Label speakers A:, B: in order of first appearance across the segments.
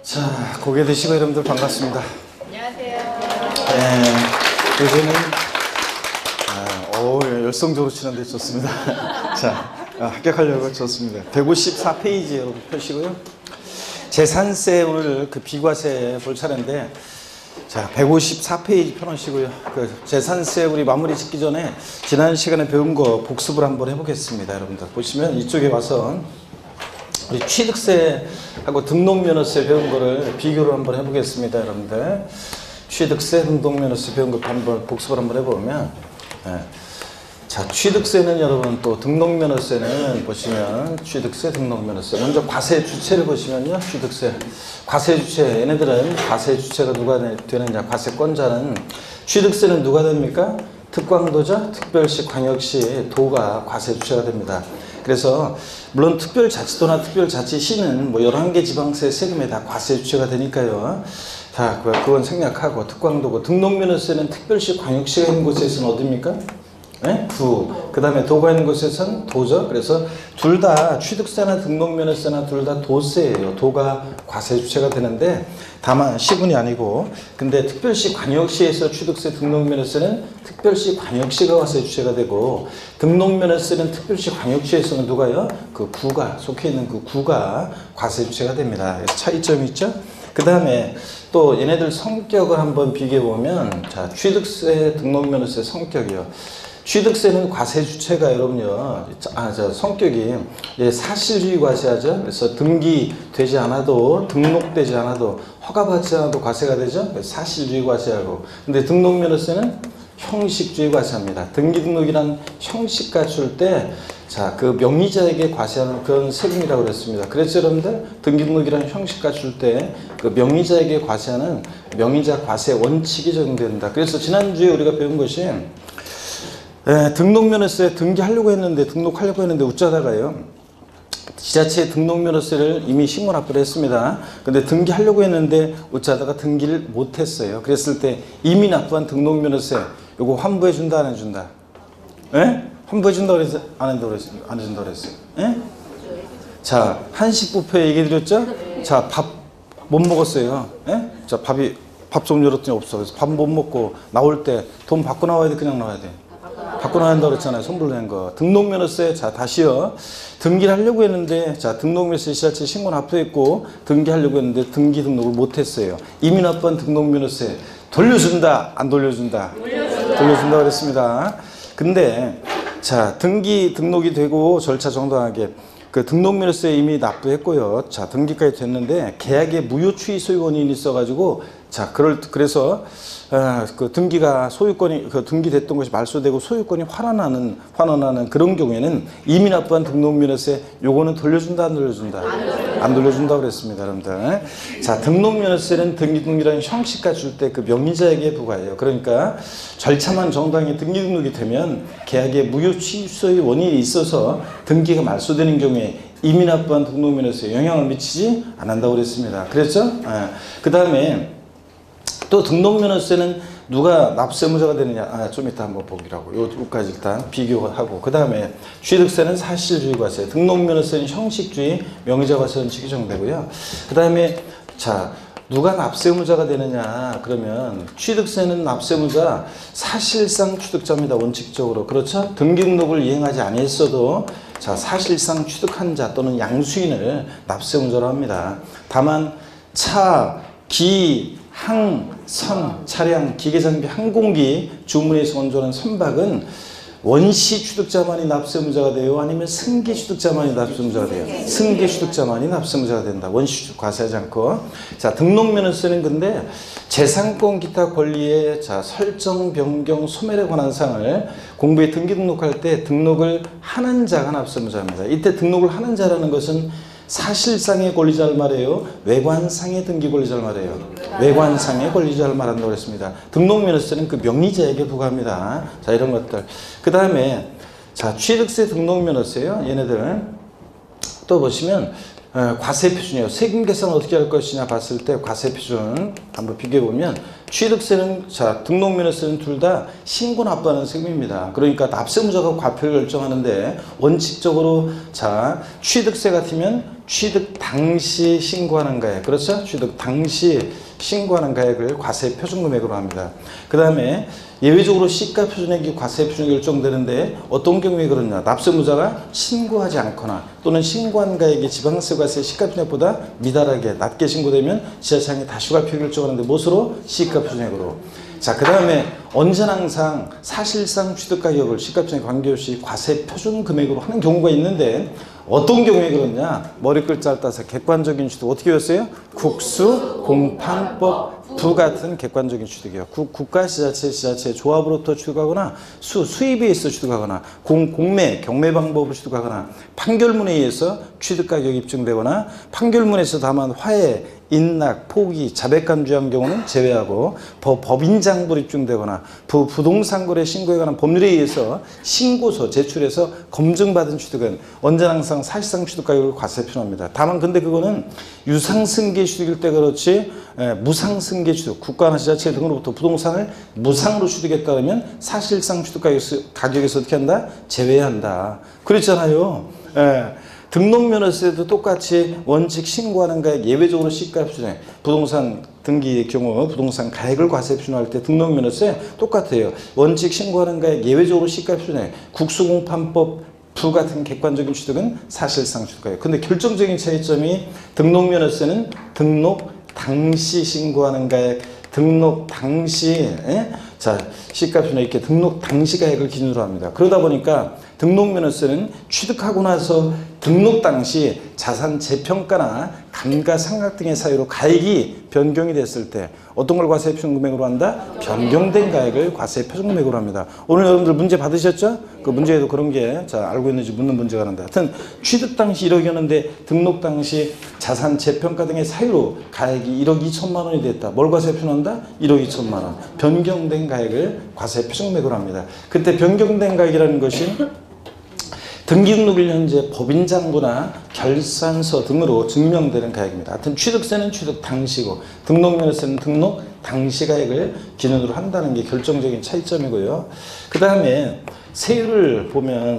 A: 자, 고개 드시고 여러분들 반갑습니다.
B: 안녕하세요.
A: 네, 요새는 열성적으로 치는데 좋습니다. 자, 합격하려고 좋습니다. 154페이지 여러분 펴시고요. 재산세 오늘 그 비과세 볼 차례인데, 자, 154페이지 펴놓으시고요. 그 재산세 우리 마무리 짓기 전에 지난 시간에 배운 거 복습을 한번 해보겠습니다. 여러분들 보시면 이쪽에 와서 우리 취득세하고 등록면허세 배운 거를 비교를 한번 해보겠습니다. 여러분들 취득세, 등록면허세 배운 거 한번 복습을 한번 해보면, 자, 취득세는 여러분 또 등록면허세는 보시면 취득세, 등록면허세 먼저 과세 주체를 보시면요. 취득세 과세 주체, 얘네들은 과세 주체가 누가 되느냐, 과세권자는 취득세는 누가 됩니까? 특광도자, 특별시, 광역시, 도가 과세 주체가 됩니다. 그래서 물론 특별자치도나 특별자치시는 뭐 11개 지방세 세금에 다 과세 주체가 되니까요. 다 그건 생략하고 특광도고, 등록면허세는 특별시, 광역시가 있는 곳에서는 어디입니까? 네? 구. 그 다음에 도가 있는 곳에서는 도죠. 그래서 둘 다 취득세나 등록면허세나 둘 다 도세예요. 도가 과세 주체가 되는데 다만 시군이 아니고, 근데 특별시, 광역시에서 취득세, 등록면허세는 특별시, 광역시가 과세 주체가 되고, 등록면허세는 특별시, 광역시에서는 누가요? 그 구가 속해 있는 그 구가 과세 주체가 됩니다. 차이점이 있죠. 그 다음에 또 얘네들 성격을 한번 비교해 보면, 자, 취득세, 등록면허세 성격이요. 취득세는 과세 주체가 여러분요, 성격이 사실주의 과세하죠. 그래서 등기되지 않아도, 등록되지 않아도, 허가받지 않아도 과세가 되죠. 사실주의 과세하고. 근데 등록면허세는 형식주의 과세합니다. 등기 등록이란 형식 갖출 때, 자, 그 명의자에게 과세하는 그런 세금이라고 그랬습니다. 그래서 여러분들 등기 등록이라는 형식 갖출 때 그 명의자에게 과세하는 명의자 과세 원칙이 적용된다. 그래서 지난주에 우리가 배운 것이, 등록면허세 등록하려고 했는데 웃자다가요, 지자체 등록면허세를 이미 신고 납부를 했습니다. 근데 등기하려고 했는데 웃자다가 등기를 못했어요. 그랬을 때 이미 납부한 등록면허세 요거 환부해 준다, 안 해준다? 환부해 준다 그래서 안 해준다 그랬어요. 자, 한식 뷔페 얘기 드렸죠? 자, 밥 못 먹었어요. 자, 밥 좀 열었더니 없어. 그래서 밥 못 먹고 나올 때 돈 받고 나와야 돼, 그냥 나와야 돼? 받고 나와야 된다고 그랬잖아요. 손불 낸 거. 등록면허세, 자, 다시요. 등기를 하려고 했는데, 자, 등록면허세 지자체 신고 납부했고, 등기하려고 했는데 등기 등록을 못했어요. 이미 납부한 등록면허세 돌려준다, 안 돌려준다? 돌려준다 그랬습니다. 근데, 자, 등록이 되고 절차 정당하게 그 등록면허세 이미 납부했고요. 자, 등기까지 됐는데 계약에 무효 취소 원인이 있어가지고, 자, 그래서 그 등기가 소유권이 등기됐던 것이 말소되고 소유권이 환원하는 그런 경우에는 이미 납부한 등록면허세 요거는 돌려준다, 안 돌려준다? 안 돌려준다 그랬습니다, 여러분들. 자, 등록면허세는 등기 등록이라는 형식 갖출 때 그 명의자에게 부과해요. 그러니까 절차만 정당히 등기 등록이 되면 계약에 무효 취소의 원인이 있어서 등기가 말소되는 경우에 이미 납부한 등록면허세에 영향을 미치지 않는다고 그랬습니다. 그랬죠? 그 다음에 또 등록면허세는 누가 납세무자가 되느냐, 좀 이따 한번 보기라고. 요까지 일단 비교하고, 그 다음에 취득세는 사실주의 과세, 등록면허세는 형식주의, 명의자 과세 원칙이 적용되고요. 그 다음에, 자, 누가 납세무자가 되느냐 그러면 취득세는 납세무자 사실상 취득자입니다. 원칙적으로. 그렇죠? 등기 등록을 이행하지 아니했어도, 자, 사실상 취득한 자 또는 양수인을 납세무자로 합니다. 다만 차, 기, 항, 선, 차량, 기계장비, 항공기, 주문에서 건조하는 선박은 원시 취득자만이 납세무자가 돼요? 아니면 승계 취득자만이 납세무자가 돼요? 승계 취득자만이 납세무자가 된다. 원시 취득 과세하지 않고. 자, 등록면허세는 근데 재산권 기타 권리의, 자, 설정, 변경, 소멸에 관한 사항을 공부에 등기 등록할 때 등록을 하는 자가 납세무자입니다. 이때 등록을 하는 자라는 것은 사실상의 권리자를 말해요? 외관상의 등기 권리자를 말해요? 외관상의 권리자를 말한다고 했습니다. 등록면허세는 그 명의자에게 부과합니다. 자, 이런 것들. 그 다음에, 자, 취득세 등록면허세요. 얘네들 또 보시면 과세 표준이요. 세금 계산 어떻게 할 것이냐 봤을 때 과세 표준 한번 비교해 보면, 취득세는, 자, 등록면허세는 둘 다 신고 납부하는 세금입니다. 그러니까 납세무자가 과표를 결정하는데 원칙적으로, 자, 취득세 같으면 취득 당시 신고하는 가액, 그렇죠? 취득 당시 신고하는 가액을 과세 표준 금액으로 합니다. 그 다음에 예외적으로 시가 표준액이 과세 표준액이 결정되는데 어떤 경우에 그러냐? 납세무자가 신고하지 않거나 또는 신고한 가액이 지방세과세 시가 표준액보다 미달하게 낮게 신고되면 지자체장이 다슈가표 결정하는데 무엇으로? 시가 표준액으로. 자, 그 다음에 언제나 항상 사실상 취득가격을 시가표준에 관계없이 과세 표준 금액으로 하는 경우가 있는데 어떤 경우에 그러냐? 머리 글자를 따서 객관적인 취득 어떻게 배웠어요? 국수, 공판법, 부 같은 객관적인 취득이요. 국가, 지자체 조합으로부터 취득하거나 수입에 의해서 취득하거나 공매, 경매 방법으로 취득하거나 판결문에 의해서 취득가격이 입증되거나 판결문에서 다만 화해, 인락, 포기, 자백간주한 경우는 제외하고 법인장부로 입증되거나 부동산 거래 신고에 관한 법률에 의해서 신고서 제출해서 검증받은 취득은 언제나 항상 사실상 취득가격을 과세 표준합니다. 다만 근데 그거는 유상승계 취득일 때 그렇지 무상승계 취득, 국가나 지자체 등으로부터 부동산을 무상으로 취득했다 그러면 사실상 취득가격에서 어떻게 한다? 제외한다. 그랬잖아요. 등록면허세도 똑같이 원칙 신고하는 가액 예외적으로 시가 표준액, 부동산 등기의 경우 부동산 가액을 과세 표준할 때 등록면허세 똑같아요. 원칙 신고하는 가액 예외적으로 시가 표준액, 국수공판법 부 같은 객관적인 취득은 사실상 취득가액. 근데 결정적인 차이점이 등록면허세는 등록 당시 신고하는 가액, 등록 당시 자 시가 표준액 이렇게 등록 당시 가액을 기준으로 합니다. 그러다 보니까 등록면허세는 취득하고 나서 등록 당시 자산 재평가나 감가상각 등의 사유로 가액이 변경이 됐을 때 어떤 걸 과세 표준 금액으로 한다? 변경된 가액을 과세 표준 금액으로 합니다. 오늘 여러분들 문제 받으셨죠? 그 문제에도 그런 게 자 알고 있는지 묻는 문제가 나는데 하여튼 취득 당시 1억이었는데 등록 당시 자산 재평가 등의 사유로 가액이 1억 2천만 원이 됐다. 뭘 과세 표준한다? 1억 2천만 원. 변경된 가액을 과세 표준 금액으로 합니다. 그때 변경된 가액이라는 것이 등기등록일 현재 법인장부나 결산서 등으로 증명되는 가액입니다. 하여튼 취득세는 취득 당시고 등록면허세는 등록 당시 가액을 기준으로 한다는 게 결정적인 차이점이고요. 그 다음에 세율을 보면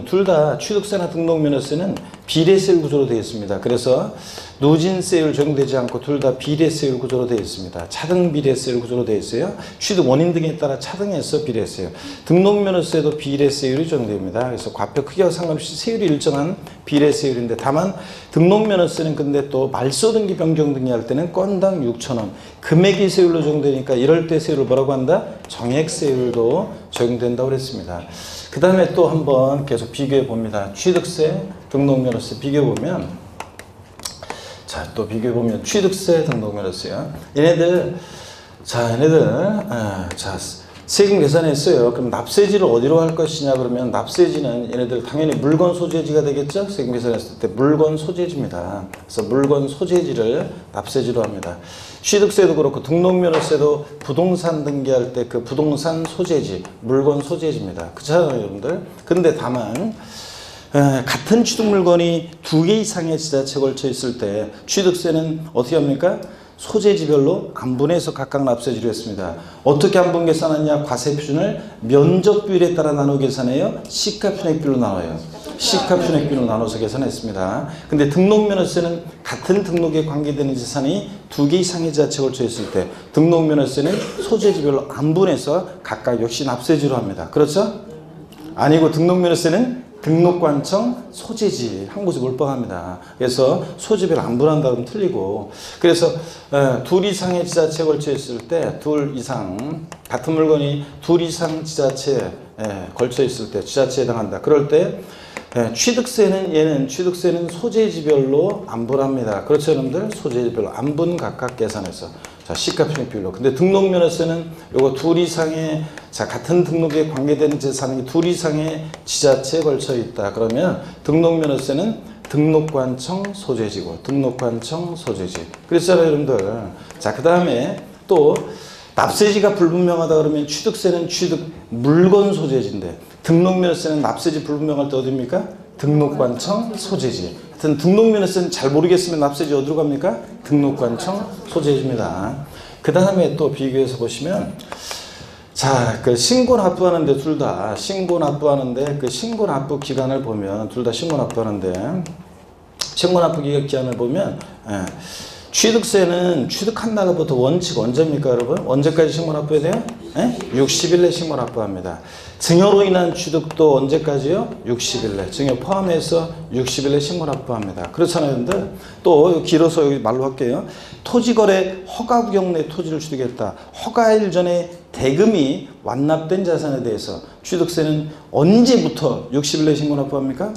A: 둘 다 취득세나 등록면허세는 비례세율 구조로 되어 있습니다. 그래서 누진세율 적용되지 않고 둘 다 비례세율 구조로 되어 있습니다. 차등 비례세율 구조로 되어 있어요. 취득 원인 등에 따라 차등해서 비례세율. 등록면허세도 비례세율이 적용됩니다. 그래서 과표 크기와 상관없이 세율이 일정한 비례세율인데 다만 등록면허세는 근데 또 말소등기 변경 등기 할 때는 건당 6,000원 금액이 세율로 적용되니까 이럴 때 세율을 뭐라고 한다? 정액세율도 적용된다고 그랬습니다. 그 다음에 또 한번 계속 비교해 봅니다. 취득세, 등록면허세 비교해 보면 자, 또 비교해 보면 취득세, 등록면허세요. 얘네들 자, 세금 계산했어요. 그럼 납세지를 어디로 할 것이냐 그러면 납세지는 얘네들 당연히 물건 소재지가 되겠죠? 세금 계산했을 때 물건 소재지입니다. 그래서 물건 소재지를 납세지로 합니다. 취득세도 그렇고 등록면허세도 부동산 등기할 때 그 부동산 소재지, 물건 소재지입니다. 그렇잖아요, 여러분들. 근데 다만 같은 취득 물건이 2개 이상의 지자체에 걸쳐 있을 때 취득세는 어떻게 합니까? 소재지별로 안분해서 각각 납세지로 했습니다. 어떻게 안분 계산하냐? 과세 표준을 면적 비율에 따라 나눠 계산해요. 시가표준액비로 나눠요. 시가표준액비로 나눠서 계산했습니다. 근데 등록면허세는 같은 등록에 관계되는 재산이 2개 이상의 지자체에 걸쳐 있을 때 등록면허세는 소재지별로 안분해서 각각 역시 납세지로 합니다. 그렇죠? 아니고 등록면허세는 등록관청 소재지 한 곳에 몰빵합니다. 그래서 소재별 안분한다 그러면 틀리고 그래서 둘 이상의 지자체에 걸쳐 있을 때 둘 이상 같은 물건이 둘 이상 지자체에 걸쳐 있을 때 지자체에 해당한다. 그럴 때 취득세는 소재지별로 안분합니다. 그렇죠 여러분들? 소재지별로 안분 각각 계산해서 자, 시가표준액 비율로. 근데 등록면허세는 요거 둘 이상의 자 같은 등록에 관계되는 재산이 둘 이상의 지자체에 걸쳐 있다. 그러면 등록면허세는 등록관청 소재지고 등록관청 소재지. 그랬잖아요, 여러분들. 자, 그다음에 또 납세지가 불분명하다 그러면 취득세는 취득 물건 소재지인데 등록면허세는 납세지 불분명할 때 어디입니까? 등록관청 소재지. 하여튼 등록면허세는 잘 모르겠으면 납세지 어디로 갑니까? 등록관청 소재지입니다. 그 다음에 또 비교해서 보시면 자, 그 신고 납부하는데 둘 다 신고 납부하는데 그 신고 납부 기간을 보면 둘 다 신고 납부하는데 신고납부 기각기한을 보면 취득세는 취득한 날로부터 원칙 언제입니까 여러분? 언제까지 신고납부해야 돼요? 60일 내 신고납부합니다. 증여로 인한 취득도 언제까지요? 60일 내. 증여 포함해서 60일 내 신고납부합니다. 그렇잖아요 여러분들. 또 길어서 여기 말로 할게요. 토지거래 허가구역 내 토지를 취득했다. 허가일 전에 대금이 완납된 자산에 대해서 취득세는 언제부터 60일 내 신고납부합니까?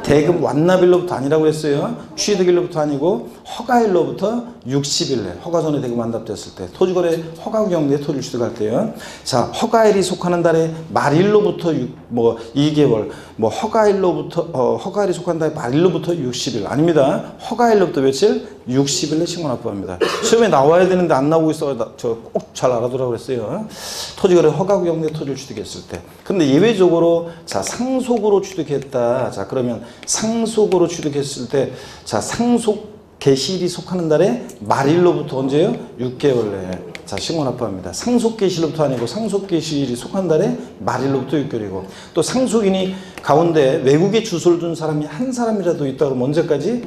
A: 대금 완납일로부터 아니라고 했어요. 취득일로부터 아니고 허가일로부터 60일 내 허가전에 대금 완납됐을 때 토지거래 허가구역 내 토지를 취득할 때요. 자, 허가일이 속하는 달에 말일로부터 2개월 허가일이 속한 달에 말일로부터 60일 아닙니다. 허가일로부터 며칠? 60일 내 신고납부합니다. 시험에 나와야 되는데 안 나오고 있어. 저 꼭 잘 알아두라고 그랬어요. 토지거래 허가구역 내 토지를 취득했을 때. 근데 예외적으로 자 상속으로 취득했다. 자 그러면 상속으로 취득했을 때 자 상속 개시일이 속하는 달에 말일로부터 언제요? 6개월 내에 자 신고납부합니다. 상속 개시일로부터 아니고 상속 개시일이 속한 달에 말일로부터 6개월이고 또 상속인이 가운데 외국에 주소를 둔 사람이 한 사람이라도 있다 그러면 언제까지?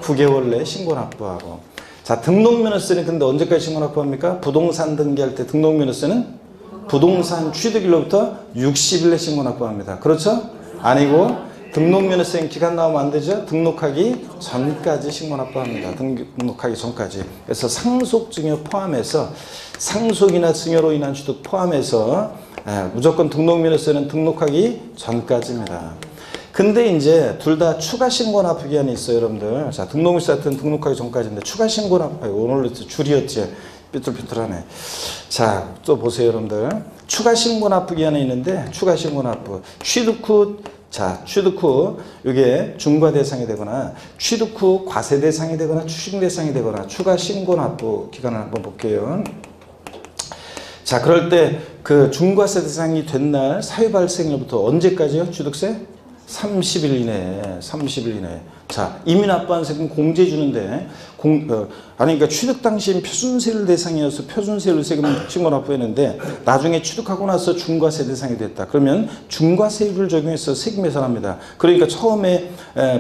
A: 9개월 내에 신고납부하고 자 등록면허세는 근데 언제까지 신고납부합니까? 부동산 등기할 때 등록면허세는 부동산 취득일로부터 60일 내 신고납부합니다. 그렇죠? 아니고 등록면허세 기간 나오면 안 되죠? 등록하기 전까지 신고납부합니다. 등록하기 전까지. 그래서 상속증여 포함해서 상속이나 증여로 인한 취득 포함해서 무조건 등록면허세는 등록하기 전까지입니다. 근데 이제 둘 다 추가 신고납부 기한이 있어요, 여러분들. 자, 등록면허세 같은 등록하기 전까지인데 추가 신고납부 오늘 줄이었지. 삐뚤삐뚤하네. 자, 또 보세요, 여러분들. 추가 신고납부 기한이 있는데 추가 신고납부 취득 후 이게 중과 대상이 되거나 취득 후 과세 대상이 되거나 추징 대상이 되거나 추가 신고납부 기간을 한번 볼게요. 자, 그럴 때 그 중과세 대상이 된 날 사유 발생일부터 언제까지요? 취득세? 30일 이내에. 30일 이내에. 자, 이미 납부한 세금 공제 주는데 그러니까 취득 당시엔 표준세율 대상이어서 표준세율 세금 신고납부했는데 나중에 취득하고 나서 중과세 대상이 됐다. 그러면 중과세율을 적용해서 세금 계산합니다. 그러니까 처음에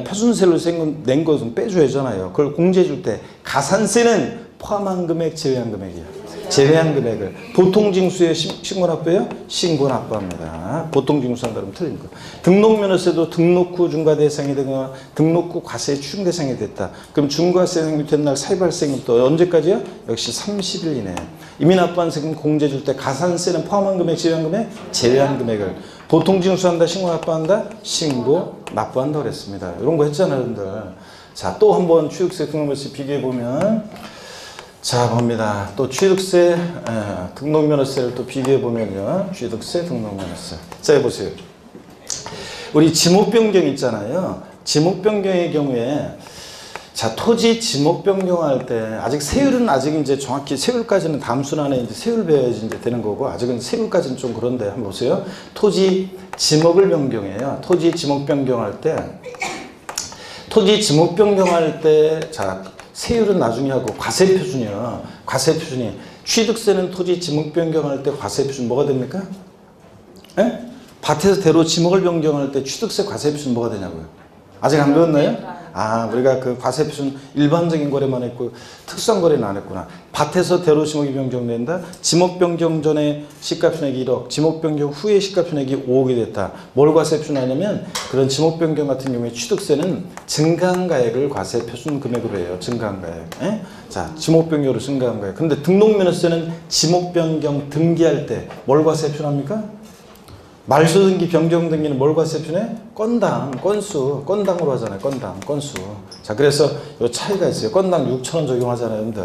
A: 표준세율 세금 낸 것은 빼줘야 하잖아요. 그걸 공제 줄 때 가산세는 포함한 금액, 제외한 금액이에요. 제외한 금액을 보통징수에 신고납부예요? 신고납부합니다. 보통징수한 다르면 틀린 거. 등록면허세도 등록 후 중과 대상이 되거나 등록 후 과세 추징 대상이 됐다. 그럼 중과세 대상이 된 날 사유 발생부터 언제까지요? 역시 30일 이내. 이미 납부한 세금 공제 줄 때 가산세는 포함한 금액, 제외한 금액, 제외한 금액을 보통징수한다, 신고납부한다, 신고납부한다 그랬습니다. 이런 거 했잖아요, 여러분들. 자, 또 한번 취득세, 등록면허세 비교해 보면. 자, 봅니다. 또 취득세, 등록면허세를 또 비교해 보면요. 취득세, 등록면허세. 자, 해보세요. 우리 지목 변경 있잖아요. 지목 변경의 경우에 자, 토지 지목 변경할 때 아직 세율은 아직 이제 정확히 세율까지는 다음 순환에 이제 세율 배워야지 이제 되는 거고 아직은 세율까지는 좀 그런데 한번 보세요. 토지 지목을 변경해요. 토지 지목 변경할 때 자, 세율은 나중에 하고 과세표준이요. 과세표준이 취득세는 토지 지목 변경할 때 과세표준 뭐가 됩니까? 밭에서 대로 지목을 변경할 때 취득세 과세표준 뭐가 되냐고요? 아직 안 배웠나요? 아, 우리가 그 과세표준 일반적인 거래만 했고 특수한 거래는 안 했구나. 밭에서 대로 지목이 변경된다. 지목 변경 전에 시가표준액이 1억, 지목 변경 후에 시가표준액이 5억이 됐다. 뭘 과세표준하냐면 그런 지목 변경 같은 경우에 취득세는 증가한 가액을 과세표준 금액으로 해요. 증가한 가액. 자, 지목 변경으로 증가한 가액. 근데 등록면허세는 지목 변경 등기할 때 뭘 과세표준합니까? 말소등기, 변경등기는 뭘 과세표준해? 건당, 건당으로 하잖아요. 건수. 자, 그래서 요 차이가 있어요. 건당 6,000원 적용하잖아요, 여러분들.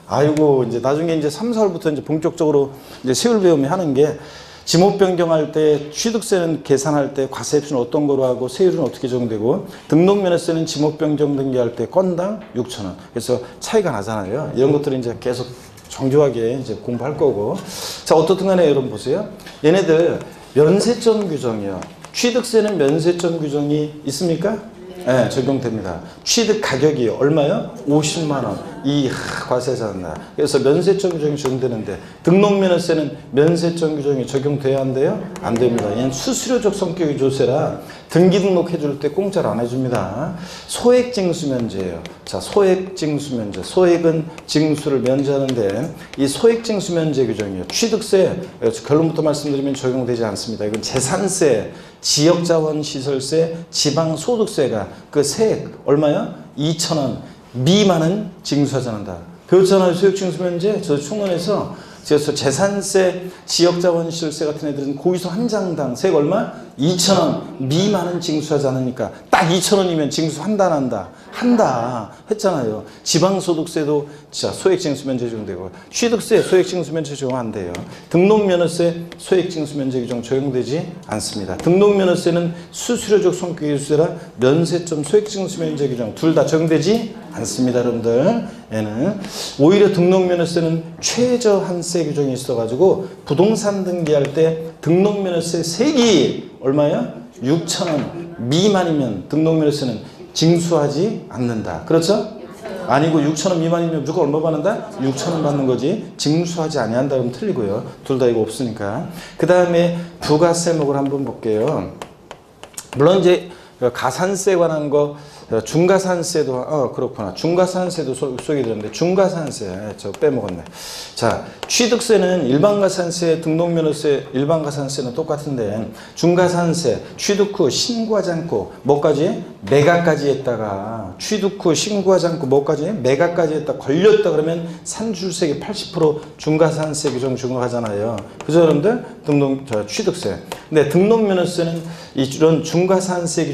A: 아이고, 이제 나중에 이제 3, 4월부터 이제 본격적으로 이제 세율 배움이 하는 게 지목 변경할 때 취득세는 계산할 때 과세표준 어떤 거로 하고 세율은 어떻게 적용되고 등록면허세는 지목 변경 등기할 때 건당 6,000원. 그래서 차이가 나잖아요. 이런 것들은 이제 계속 정교하게 이제 공부할 거고. 자, 어떻든 간에 여러분 보세요. 얘네들 면세점 규정이요. 취득세는 면세점 규정이 있습니까? 네, 적용됩니다. 취득 가격이 얼마요? 50만 원. 이 과세하지 않는다. 그래서 면세점 규정이 적용되는데 등록면허세는 면세점 규정이 적용돼야 한대요? 안 됩니다. 얘는 수수료적 성격의 조세라 등기 등록해 줄 때 공짜로 안 해줍니다. 소액 징수 면제예요. 자, 소액 징수 면제. 소액은 징수를 면제하는데 이 소액 징수 면제 규정이에요. 취득세 결론부터 말씀드리면 적용되지 않습니다. 이건 재산세, 지역자원시설세, 지방소득세가 그 세액 얼마야? 2,000원 미만은 징수하지 않는다. 그렇잖아요. 소액징수면제. 저 충원에서 그래서 재산세, 지역자원시설세 같은 애들은 고의소 한 장당 세액 얼마? 2,000원 미만은 징수하지 않으니까 딱 2,000원이면 징수한다 안 한다? 한다 했잖아요. 지방소득세도 진짜 소액징수면제 적용되고 취득세 소액징수면제 적용 안 돼요. 등록면허세 소액징수면제 규정 적용되지 않습니다. 등록면허세는 수수료적 성격의 조세라 면세점 소액징수면제 규정 둘 다 적용되지 않습니다. 여러분들 얘는 오히려 등록면허세는 최저한세 규정이 있어가지고 부동산 등기할 때 등록면허세 세기 얼마야? 6,000원 미만이면 등록면허세는 징수하지 않는다. 그렇죠? 아니고 6,000원 미만이면 무조건 얼마 받는다? 6,000원 받는 거지 징수하지 아니한다 그러면 틀리고요. 둘 다 이거 없으니까. 그 다음에 부가세목을 한번 볼게요. 물론 이제 가산세 관한 거 중과산세도 그렇구나. 중과산세도 소개해 드렸는데 중과산세 저 빼먹었네. 자, 취득세는 일반가산세, 등록면허세, 일반가산세는 똑같은데 중과산세 취득 후 신고하지 않고 뭐까지? 매각까지 했다가 취득 후 신고하지 않고 뭐까지? 매각까지 했다 걸렸다 그러면 산출세계 80% 중과산세 규정 적용하잖아요. 그죠 여러분들? 취득세. 근데 등록면허세는 이런 중과산세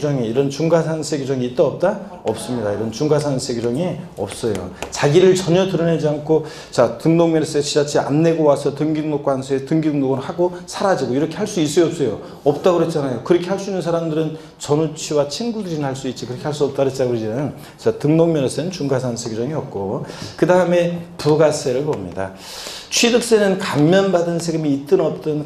A: 규정이 있다 없다? 없습니다. 이런 중과산세 규정이 없어요. 자기를 전혀 드러내지 않고 자 등록면허세 지자체 안 내고 와서 등기등록관서에 등기등록을 하고 사라지고 이렇게 할 수 있어요 없어요? 없다고 그랬잖아요. 그렇게 할 수 있는 사람들은 전우치와 친구들이나 할 수 있지 그렇게 할 수 없다 그랬잖아요. 그러지? 자, 등록면허세는 중과산세 규정이 없고 그 다음에 부가세를 봅니다. 취득세는 감면받은 세금이 있든 없든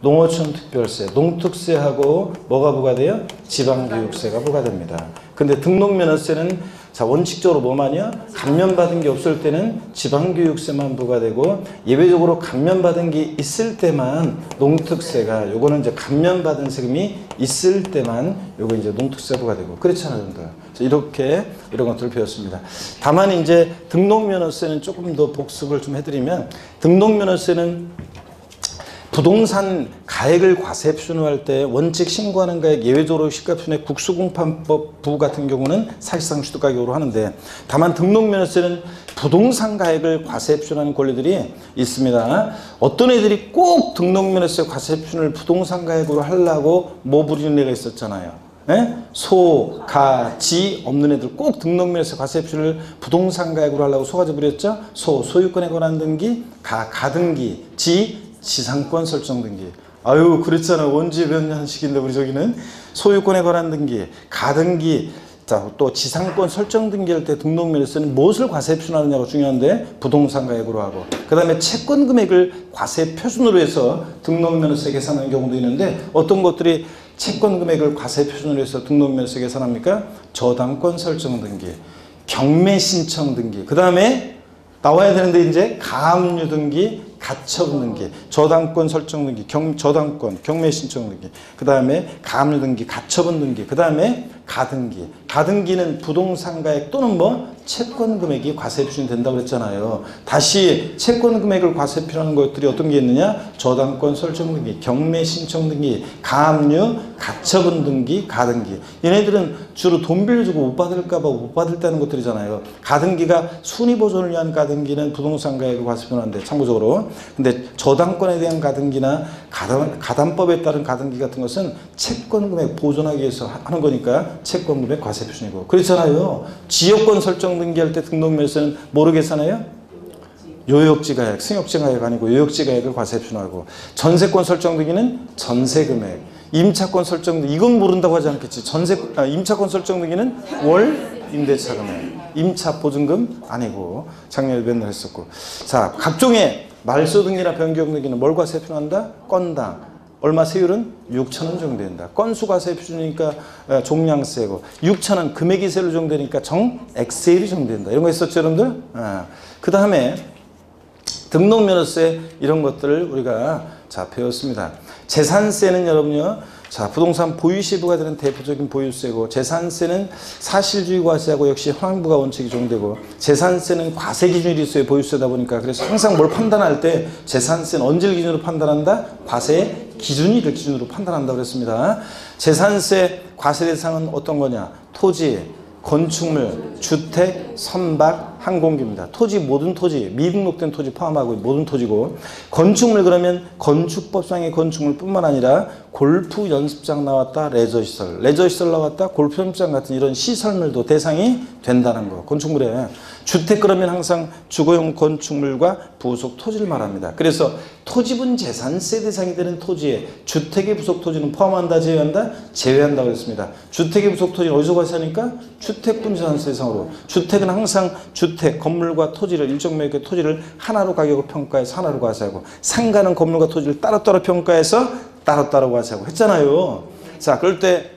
A: 농어촌 특별세, 농특세하고 뭐가 부과돼요? 지방교육세가 부과됩니다. 근데 등록면허세는 자 원칙적으로 뭐만이야? 감면받은 게 없을 때는 지방교육세만 부과되고 예외적으로 감면받은 게 있을 때만 농특세가 요거는 이제 감면받은 세금이 있을 때만 요거 이제 농특세 부과되고 그렇잖아요, 여러분들. 이렇게 이런 것들을 배웠습니다. 다만 이제 등록면허세는 조금 더 복습을 좀 해드리면 등록면허세는 부동산 가액을 과세 표준화할 때 원칙 신고하는 가액 예외적으로 시가표준의 국수공판법 같은 경우는 사실상 취득가격으로 하는데 다만 등록면허세는 부동산 가액을 과세 표준하는 권리들이 있습니다. 어떤 애들이 꼭 등록면허세 과세 표준을 부동산 가액으로 하려고 뭐 부리는 애가 있었잖아요. 네? 소, 가, 지 없는 애들 꼭 등록면허세 과세 표준을 부동산 가액으로 하려고 소가지 부렸죠. 소유권에 관한 등기, 가등기, 지상권 설정 등기. 아유 그랬잖아. 원주에 몇 년씩인데 우리 저기는 소유권에 관한 등기, 가등기, 자, 또 지상권 설정 등기할 때 등록면허세는 무엇을 과세 표준하느냐가 중요한데 부동산 가액으로 하고 그 다음에 채권 금액을 과세 표준으로 해서 등록면허세 계산하는 경우도 있는데 어떤 것들이 채권 금액을 과세 표준으로 해서 등록면허세 계산합니까? 저당권 설정 등기, 경매 신청 등기, 그 다음에 나와야 되는데 이제 가압류 등기, 가처분 등기, 저당권 설정 등기, 저당권, 경매 신청 등기, 그 다음에 가압류 등기, 가처분 등기, 그 다음에 가등기. 가등기는 부동산 가액 또는 뭐 채권 금액이 과세 표준이 된다고 그랬잖아요. 다시 채권 금액을 과세 표준하는 것들이 어떤 게 있느냐? 저당권 설정 등기, 경매 신청 등기, 가압류, 가처분 등기, 가등기. 얘네들은 주로 돈 빌려주고 못 받을까 봐 못 받을 때 하는 것들이잖아요. 가등기가 순위 보존을 위한 가등기는 부동산 가액을 과세 표준하는데 참고적으로 근데 저당권에 대한 가등기나 가담법에 따른 가등기 같은 것은 채권 금액 보존하기 위해서 하는 거니까 채권 금액 과세 표준이고 그렇잖아요. 지역권 설정 등기할 때 등록면허세는 뭐로 계산해요? 요역지 가액, 승역지 가액 아니고 요역지 가액을 과세 표준하고 전세권 설정 등기는 전세 금액, 임차권 설정 등기 이건 모른다고 하지 않겠지. 임차권 설정 등기는 월 임대차 금액, 임차 보증금 아니고 작년에 맨날 했었고 자 각종의 말소 등기나 변경 등기는 뭘 과세 표준한다? 건당, 얼마 세율은 6,000원 정도 된다. 건수 과세 표준이니까 종량세고 6,000원 금액이 세율로 정되니까 정액세율이 정된다. 이런 거 있었죠, 여러분들? 그 다음에 등록면허세 이런 것들을 우리가 배웠습니다. 재산세는 여러분요. 부동산 보유시부가 되는 대표적인 보유세고 재산세는 사실주의 과세하고 역시 환부가 원칙이 적용되고 재산세는 과세 기준이 있어요. 보유세다 보니까. 그래서 항상 뭘 판단할 때 재산세는 언제를 기준으로 판단한다? 과세 기준일을 기준으로 판단한다고 그랬습니다. 재산세 과세 대상은 어떤 거냐? 토지, 건축물, 주택, 선박, 항공기입니다. 토지, 모든 토지, 미등록된 토지 포함하고 모든 토지고 건축물 그러면 건축법상의 건축물 뿐만 아니라 골프 연습장 나왔다, 레저시설 나왔다, 골프 연습장 같은 이런 시설물도 대상이 된다는 거. 건축물에 주택 그러면 항상 주거용 건축물과 부속 토지를 말합니다. 그래서 토지분 재산세 대상이 되는 토지에 주택의 부속 토지는 포함한다, 제외한다? 제외한다고 했습니다. 주택의 부속 토지는 어디서 과세하니까? 주택분 재산세 대상으로. 주택은 항상 주택, 건물과 토지를 일정 면적의 토지를 하나로 가격을 평가해서 하나로 과세하고 상가는 건물과 토지를 따로따로 평가해서 따로따로 과세하고 했잖아요. 자, 그럴 때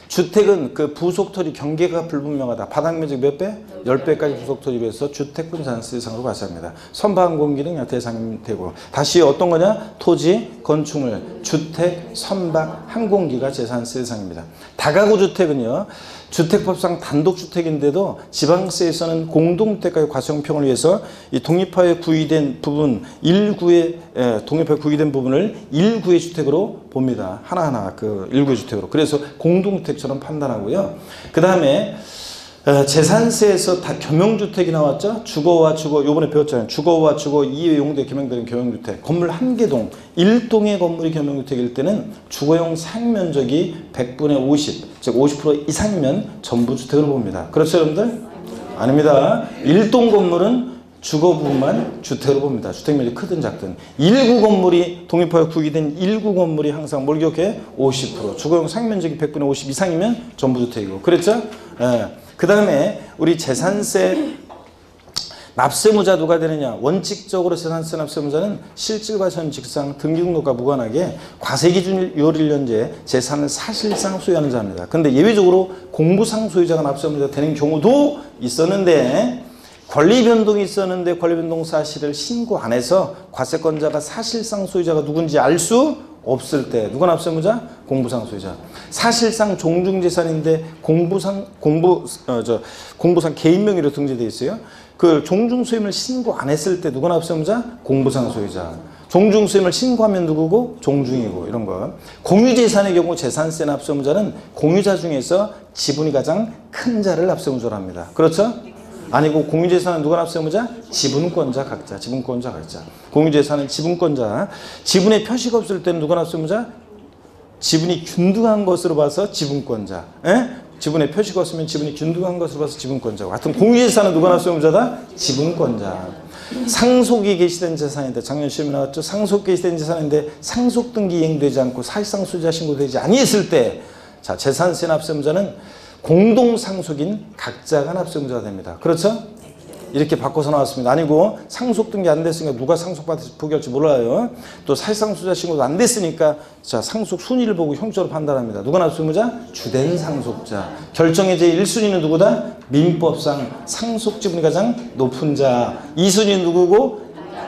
A: 주택은 그 부속토지 경계가 불분명하다. 바닥면적 몇 배? 10배까지 부속토지로 해서 주택분 재산세 대상으로 과세합니다. 선박항공기는 그냥 대상이 되고 다시 어떤 거냐? 토지, 건축물, 주택, 선박, 항공기가 재산세 대상입니다. 다가구 주택은요. 주택법상 단독주택인데도 지방세에서는 공동주택가의 과세형평을 위해서 이 독립하에 구의된 부분 1구의 독립하에 구의된 부분을 1구의 주택으로 봅니다. 하나하나 그 1구의 주택으로. 그래서 공동주택처럼 판단하고요. 그 다음에 재산세에서 다 겸용주택이 나왔죠. 주거와 주거 요번에 배웠잖아요. 주거와 주거 이외 용도에 겸용되는 겸용주택. 건물 한 개동 1동의 건물이 겸용주택일 때는 주거용 사용면적이 100분의 50, 즉 50% 이상이면 전부 주택으로 봅니다. 그렇죠, 여러분들? 아닙니다. 1동 건물은 주거 부분만 주택으로 봅니다. 주택면적이 크든 작든. 1구 건물이 독립하여 구기된 1구 건물이 항상 뭘 기억해? 50%. 주거용 사용면적이 100분의 50 이상이면 전부 주택이고. 그랬죠? 그 다음에 우리 재산세 납세무자 누가 되느냐? 원칙적으로 재산세 납세무자는 실질과 현직상 등기등록과 무관하게 과세기준 6월 1년제 재산을 사실상 소유하는 자입니다. 그런데 예외적으로 공부상 소유자가 납세무자 되는 경우도 있었는데 권리변동이 있었는데 권리변동 사실을 신고 안 해서 과세권자가 사실상 소유자가 누군지 알 수 없을 때 누가 납세무자? 공부상 소유자. 사실상 종중재산인데 공부상 개인 명의로 등재되어 있어요. 그 종중소임을 신고 안 했을 때 누가 납세무자? 공부상 소유자. 종중소임을 신고하면 누구고? 종중이고 이런 거. 공유재산의 경우 재산세 납세무자는 공유자 중에서 지분이 가장 큰 자를 납세무자로 합니다. 그렇죠? 아니고 공유재산은 누가 납세무자? 지분권자 각자. 지분권자 각자. 공유재산은 지분권자. 지분에 표시가 없을 때는 누가 납세무자? 지분이 균등한 것으로 봐서 지분권자. 지분에 표시가 없으면 지분이 균등한 것으로 봐서 지분권자고. 하여튼 공유재산은 누가 납세무자다? 지분권자. 상속이 개시된 재산인데 작년 시험에 나왔죠. 상속 개시된 재산인데 상속등기 이행되지 않고 사실상 소유자 신고되지 아니했을 때 자 재산세 납세무자는 공동상속인 각자가 납세무자가 됩니다. 그렇죠? 이렇게 바꿔서 나왔습니다. 아니고 상속 등기 안 됐으니까 누가 상속받을지 포기할지 몰라요. 또 사실상 소유자 신고도 안 됐으니까 자 상속 순위를 보고 형적으로 판단합니다. 누가 납세무자? 주된 상속자. 결정의 제1순위는 누구다? 민법상 상속 지분이 가장 높은 자. 2순위는 누구고?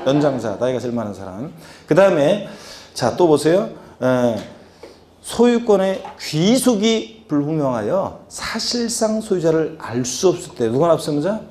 A: 연장자. 나이가 제일 많은 사람. 그 다음에 자 또 보세요. 소유권의 귀속이 불분명하여 사실상 소유자를 알 수 없을 때 누가 납세무자?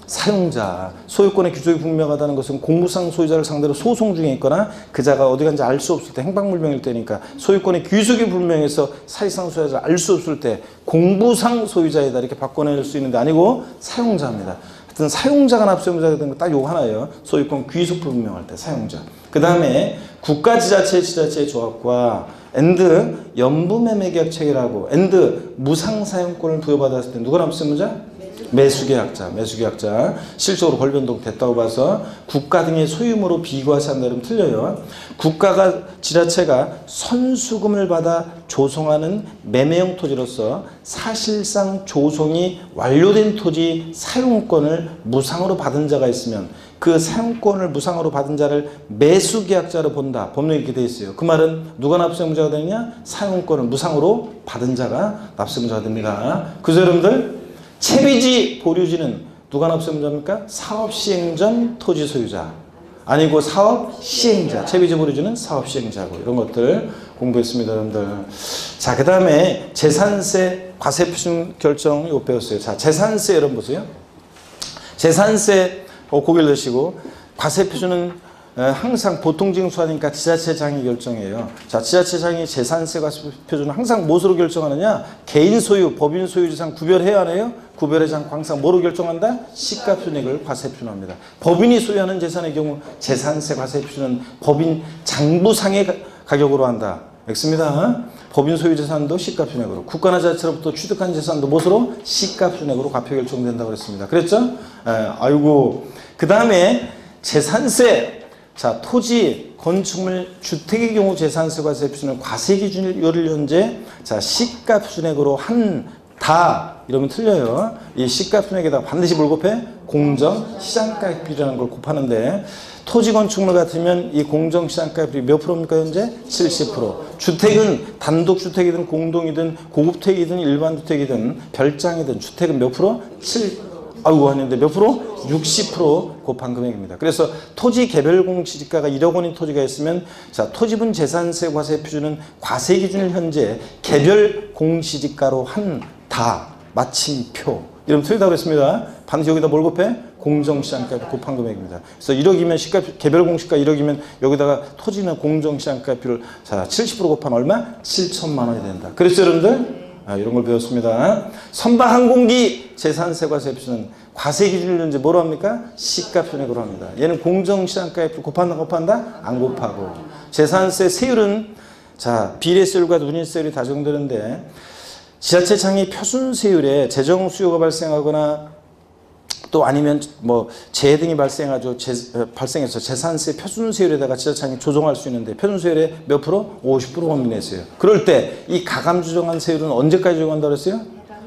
A: 사용자. 소유권의 귀속이 분명하다는 것은 공부상 소유자를 상대로 소송 중에 있거나 그자가 어디 간지 알 수 없을 때 행방불명일 때니까 소유권의 귀속이 불명해서 사실상 소유자를 알 수 없을 때 공부상 소유자이다 이렇게 바꿔낼 수 있는데 아니고 사용자입니다. 하여튼 사용자가 납세무자가 되는 거 딱 요거 하나예요. 소유권 귀속 불분명할 때 사용자. 그 다음에 국가지자체 지자체의 조합과 앤드 연부매매계약 체결하고 앤드 무상사용권을 부여받았을 때 누가 납세무자? 매수계약자. 매수계약자. 실적으로 권리변동 됐다고 봐서 국가 등의 소유물로 비과세한다면 틀려요. 국가가 지자체가 선수금을 받아 조성하는 매매형 토지로서 사실상 조성이 완료된 토지 사용권을 무상으로 받은 자가 있으면 그 사용권을 무상으로 받은 자를 매수계약자로 본다. 법령에 이렇게 되어 있어요. 그 말은 누가 납세의무자가 되느냐? 사용권을 무상으로 받은 자가 납세의무자가 됩니다. 그래서 여러분들 채비지 보류지는 누가 납세의무자입니까? 사업시행전 토지소유자. 아니고 사업시행자. 채비지 보류지는 사업시행자고. 이런 것들 공부했습니다, 여러분들. 자, 그 다음에 재산세 과세표준 결정 이거 배웠어요. 자, 재산세 여러분 보세요. 재산세 고개를 드시고 과세표준은 항상 보통징수하니까 지자체장이 결정해요. 자, 지자체장이 재산세 과세표준은 항상 무엇으로 결정하느냐? 개인 소유, 법인 소유 재산 구별해야 하네요. 구별하지 않고 항상 뭐로 결정한다? 시가표준액을 과세표준합니다. 법인이 소유하는 재산의 경우 재산세 과세표준은 법인 장부상의 가격으로 한다. 엑습니다. 법인 소유 재산도 시가표준액으로, 국가나 지자체로부터 취득한 재산도 무엇으로? 시가표준액으로 과표 결정된다고 그랬습니다. 그랬죠? 아이고. 그 다음에 재산세. 자, 토지, 건축물, 주택의 경우 재산세 과세표준은 과세기준율을 현재 자 시가표준액으로 한다. 이러면 틀려요. 이 시가표준액에다가 반드시 뭘 곱해? 공정시장가액비라는 걸 곱하는데 토지 건축물 같으면 이 공정시장가액비 몇 프로입니까 현재? 70%. 주택은 단독주택이든 공동이든 고급택이든 일반주택이든 별장이든 주택은 몇 프로? 아이고 하는데 몇 프로? 60% 곱한 금액입니다. 그래서 토지 개별 공시지가가 1억 원인 토지가 있으면 자 토지분 재산세 과세 표준은 과세 기준을 현재 개별 공시지가로 한다. 마침표. 이러면 틀리다고 했습니다. 반드시 여기다 뭘 곱해? 공정시장가 곱한 금액입니다. 그래서 1억이면 시가 개별 공시가 1억이면 여기다가 토지는 공정시장가표를 자 70% 곱한 얼마? 7천만 원이 된다. 그래서 여러분들 이런 걸 배웠습니다. 선박항공기 재산세 과세표준은 과세기준을 현재 뭐로 합니까? 시가표준액으로 합니다. 얘는 공정시장가액을 곱한다? 안 곱하고. 재산세 세율은 자 비례세율과 누진세율이 다 적용되는데 지자체장이 표준세율에 재정 수요가 발생하거나 또 아니면 뭐 재해 등이 발생해서 재산세 표준세율에다가 지자체장이 조정할 수 있는데 표준세율의 몇 프로? 50% 범위내세요. 그럴 때 이 가감 조정한 세율은 언제까지 적용한다고 했어요?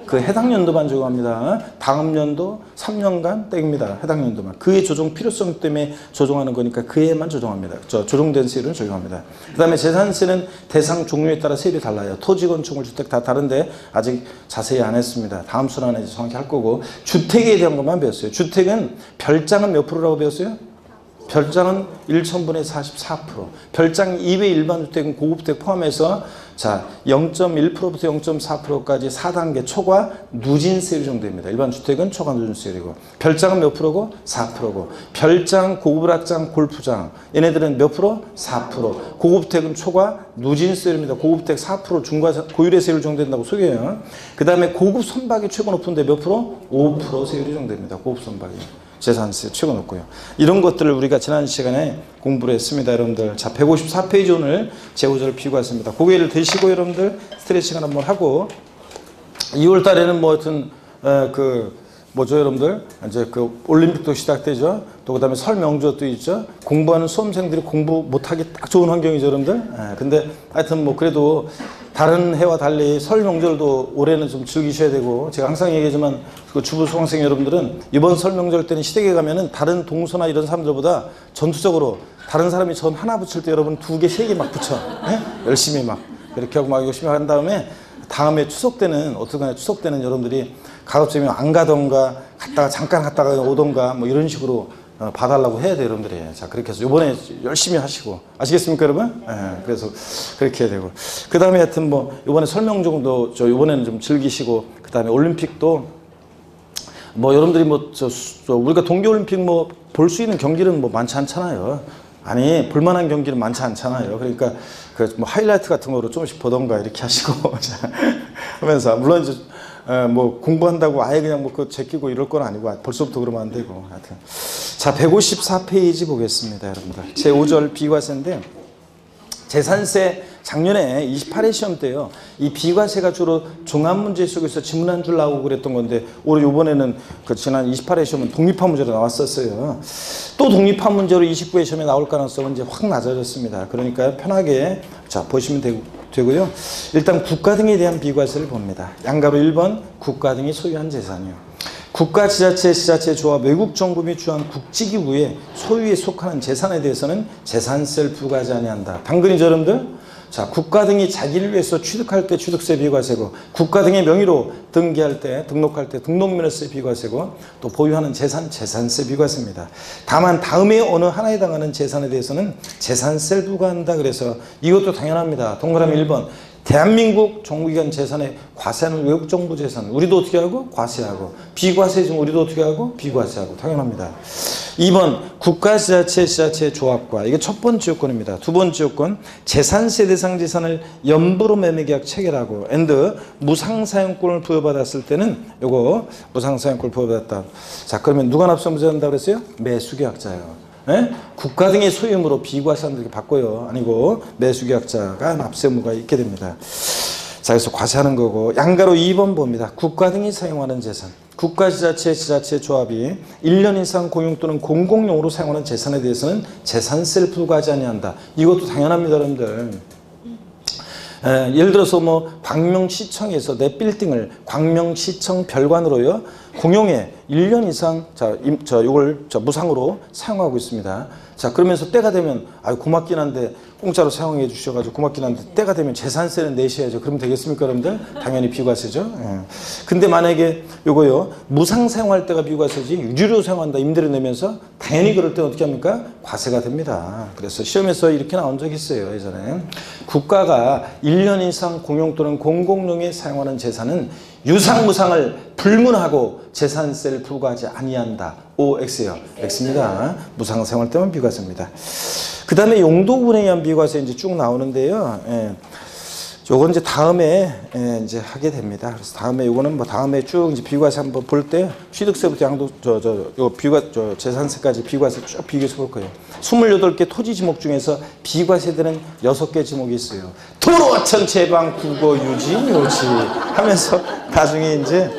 A: 그 해당 연도만 적용합니다. 다음 연도 3년간 땡입니다. 해당 연도만. 그의 조정 필요성 때문에 조정하는 거니까 그 해만 조정합니다. 조정된 세율은 적용합니다. 그 다음에 재산세는 대상 종류에 따라 세율이 달라요. 토지, 건축물, 주택 다 다른데 아직 자세히 안 했습니다. 다음 순환에 정확히 할 거고 주택에 대한 것만 배웠어요. 주택은 별장은 몇 프로라고 배웠어요? 별장은 1,000분의 44%. 별장 이외 일반 주택은 고급주택 포함해서 자 0.1%부터 0.4%까지 4단계 초과 누진세율 정도입니다. 일반 주택은 초과 누진세율이고 별장은 몇 프로고? 4%고 별장, 고급락장, 골프장 얘네들은 몇 프로? 4%. 고급주택은 초과 누진세율입니다. 고급주택 4% 중과 고율의 세율 정도된다고 소개해요. 그 다음에 고급 선박이 최고 높은데 몇 프로? 5% 세율이 정도입니다. 고급 선박이. 재산세 최고 높고요. 이런 것들을 우리가 지난 시간에 공부를 했습니다. 여러분들. 자, 154페이지 오늘 제5절 비교했습니다. 고개를 드시고 여러분들 스트레칭을 한번 하고 2월 달에는 뭐 하여튼 뭐죠 여러분들 이제 그 올림픽도 시작되죠. 또 그다음에 설 명절도 있죠. 공부하는 수험생들이 공부 못하기 딱 좋은 환경이죠 여러분들. 근데 하여튼 뭐 그래도 다른 해와 달리 설 명절도 올해는 좀 즐기셔야 되고 제가 항상 얘기하지만 그 주부 수강생 여러분들은 이번 설 명절 때는 시댁에 가면은 다른 동서나 이런 사람들보다 전투적으로 다른 사람이 전 하나 붙일 때 여러분 2개, 3개 막 붙여. 네? 열심히 막 그렇게 하고 막 열심히 한 다음에 다음에 추석 때는 어떻게 추석 때는 여러분들이 가급적이면 안 가던가 갔다가 잠깐 갔다가 오던가 뭐 이런 식으로 봐달라고 해야 돼요 여러분들이. 자 그렇게 해서 이번에 열심히 하시고 아시겠습니까 여러분? 그래서 그렇게 해야 되고 그 다음에 하여튼 뭐 이번에 설명 정도 이번에는 좀 즐기시고 그 다음에 올림픽도 뭐 여러분들이 뭐 우리가 동계올림픽 뭐 볼 수 있는 경기는 뭐 많지 않잖아요. 아니 볼만한 경기는 많지 않잖아요. 그러니까 그 뭐 하이라이트 같은 거로 조금씩 보던가 이렇게 하시고 하면서 물론 이제 뭐 공부한다고 아예 그냥 뭐 그거 제끼고 이럴 건 아니고 벌써부터 그러면 안 되고 하여튼 자 154페이지 보겠습니다 여러분들. 제5절 비과세인데 재산세 작년에 28회 시험 때요 이 비과세가 주로 종합문제 속에서 지문 한 줄 나오고 그랬던 건데 올해 이번에는 그 지난 28회 시험은 독립화 문제로 나왔었어요. 또 독립화 문제로 29회 시험에 나올 가능성은 이제 확 낮아졌습니다. 그러니까 편하게 자 보시면 되고요. 일단 국가 등에 대한 비과세를 봅니다. 양가로 1번 국가 등이 소유한 재산이요. 국가, 지자체, 지자체 조합, 외국 정부 및 주한 국지기구의 소유에 속하는 재산에 대해서는 재산세를 부과하지 아니한다. 당근이죠, 여러분들? 자, 국가 등이 자기를 위해서 취득할 때 취득세 비과세고, 국가 등의 명의로 등기할 때, 등록할 때 등록면허세 비과세고, 또 보유하는 재산, 재산세 비과세입니다. 다만 다음에 어느 하나에 해당하는 재산에 대해서는 재산세를 부과한다. 그래서 이것도 당연합니다. 동그라미 1번. 대한민국 정부기관 재산에 과세하는 외국 정부 재산, 우리도 어떻게 하고? 과세하고. 비과세 중 우리도 어떻게 하고? 비과세하고. 당연합니다. 2번 국가, 지자체, 지자체 조합과, 이게 첫 번째 요건입니다. 두 번째 요건, 재산세 대상 재산을 연부로 매매계약 체결하고 앤드 무상사용권을 부여받았을 때는 요거 무상사용권을 부여받았다. 자, 그러면 누가 납세무자한다고 그랬어요? 매수계약자요. 예? 국가 등의 소유물로 비과세한다 이렇게 바꿔요. 아니고 매수계약자가 납세무가 있게 됩니다. 자, 그래서 과세하는 거고, 양가로 2번 봅니다. 국가 등이 사용하는 재산, 국가, 지자체, 지자체 조합이 1년 이상 공용 또는 공공용으로 사용하는 재산에 대해서는 재산세를 부과하지 아니한다. 이것도 당연합니다, 여러분들. 예를 들어서 뭐 광명시청에서 내 빌딩을 광명시청 별관으로요 공용에 1년 이상 이걸 무상으로 사용하고 있습니다. 자, 그러면서 때가 되면 고맙긴 한데 공짜로 사용해 주셔가지고 고맙긴 한데 때가 되면 재산세는 내셔야죠. 그러면 되겠습니까, 여러분들? 당연히 비과세죠. 예. 근데 만약에 요거요 무상 사용할 때가 비과세지 유료로 사용한다 임대료 내면서 당연히 그럴 때 어떻게 합니까? 과세가 됩니다. 그래서 시험에서 이렇게 나온 적이 있어요, 예전에. 국가가 1년 이상 공용 또는 공공용에 사용하는 재산은 유상무상을 불문하고 재산세를 부과하지 아니한다. OX예요. X입니다. 무상 사용할 때만 비과세입니다. 그 다음에 용도분에 의한 비과세 이제 쭉 나오는데요. 예. 요건 이제 다음에 이제 하게 됩니다. 그래서 다음에 요거는 뭐 다음에 쭉 이제 비과세 한번 볼 때 취득세부터 양도 재산세까지 비과세 쭉 비교해서 볼 거예요. 28개 토지 지목 중에서 비과세되는 6개 지목이 있어요. 도로 전체방 국어 유지 묘지 하면서 나중에 이제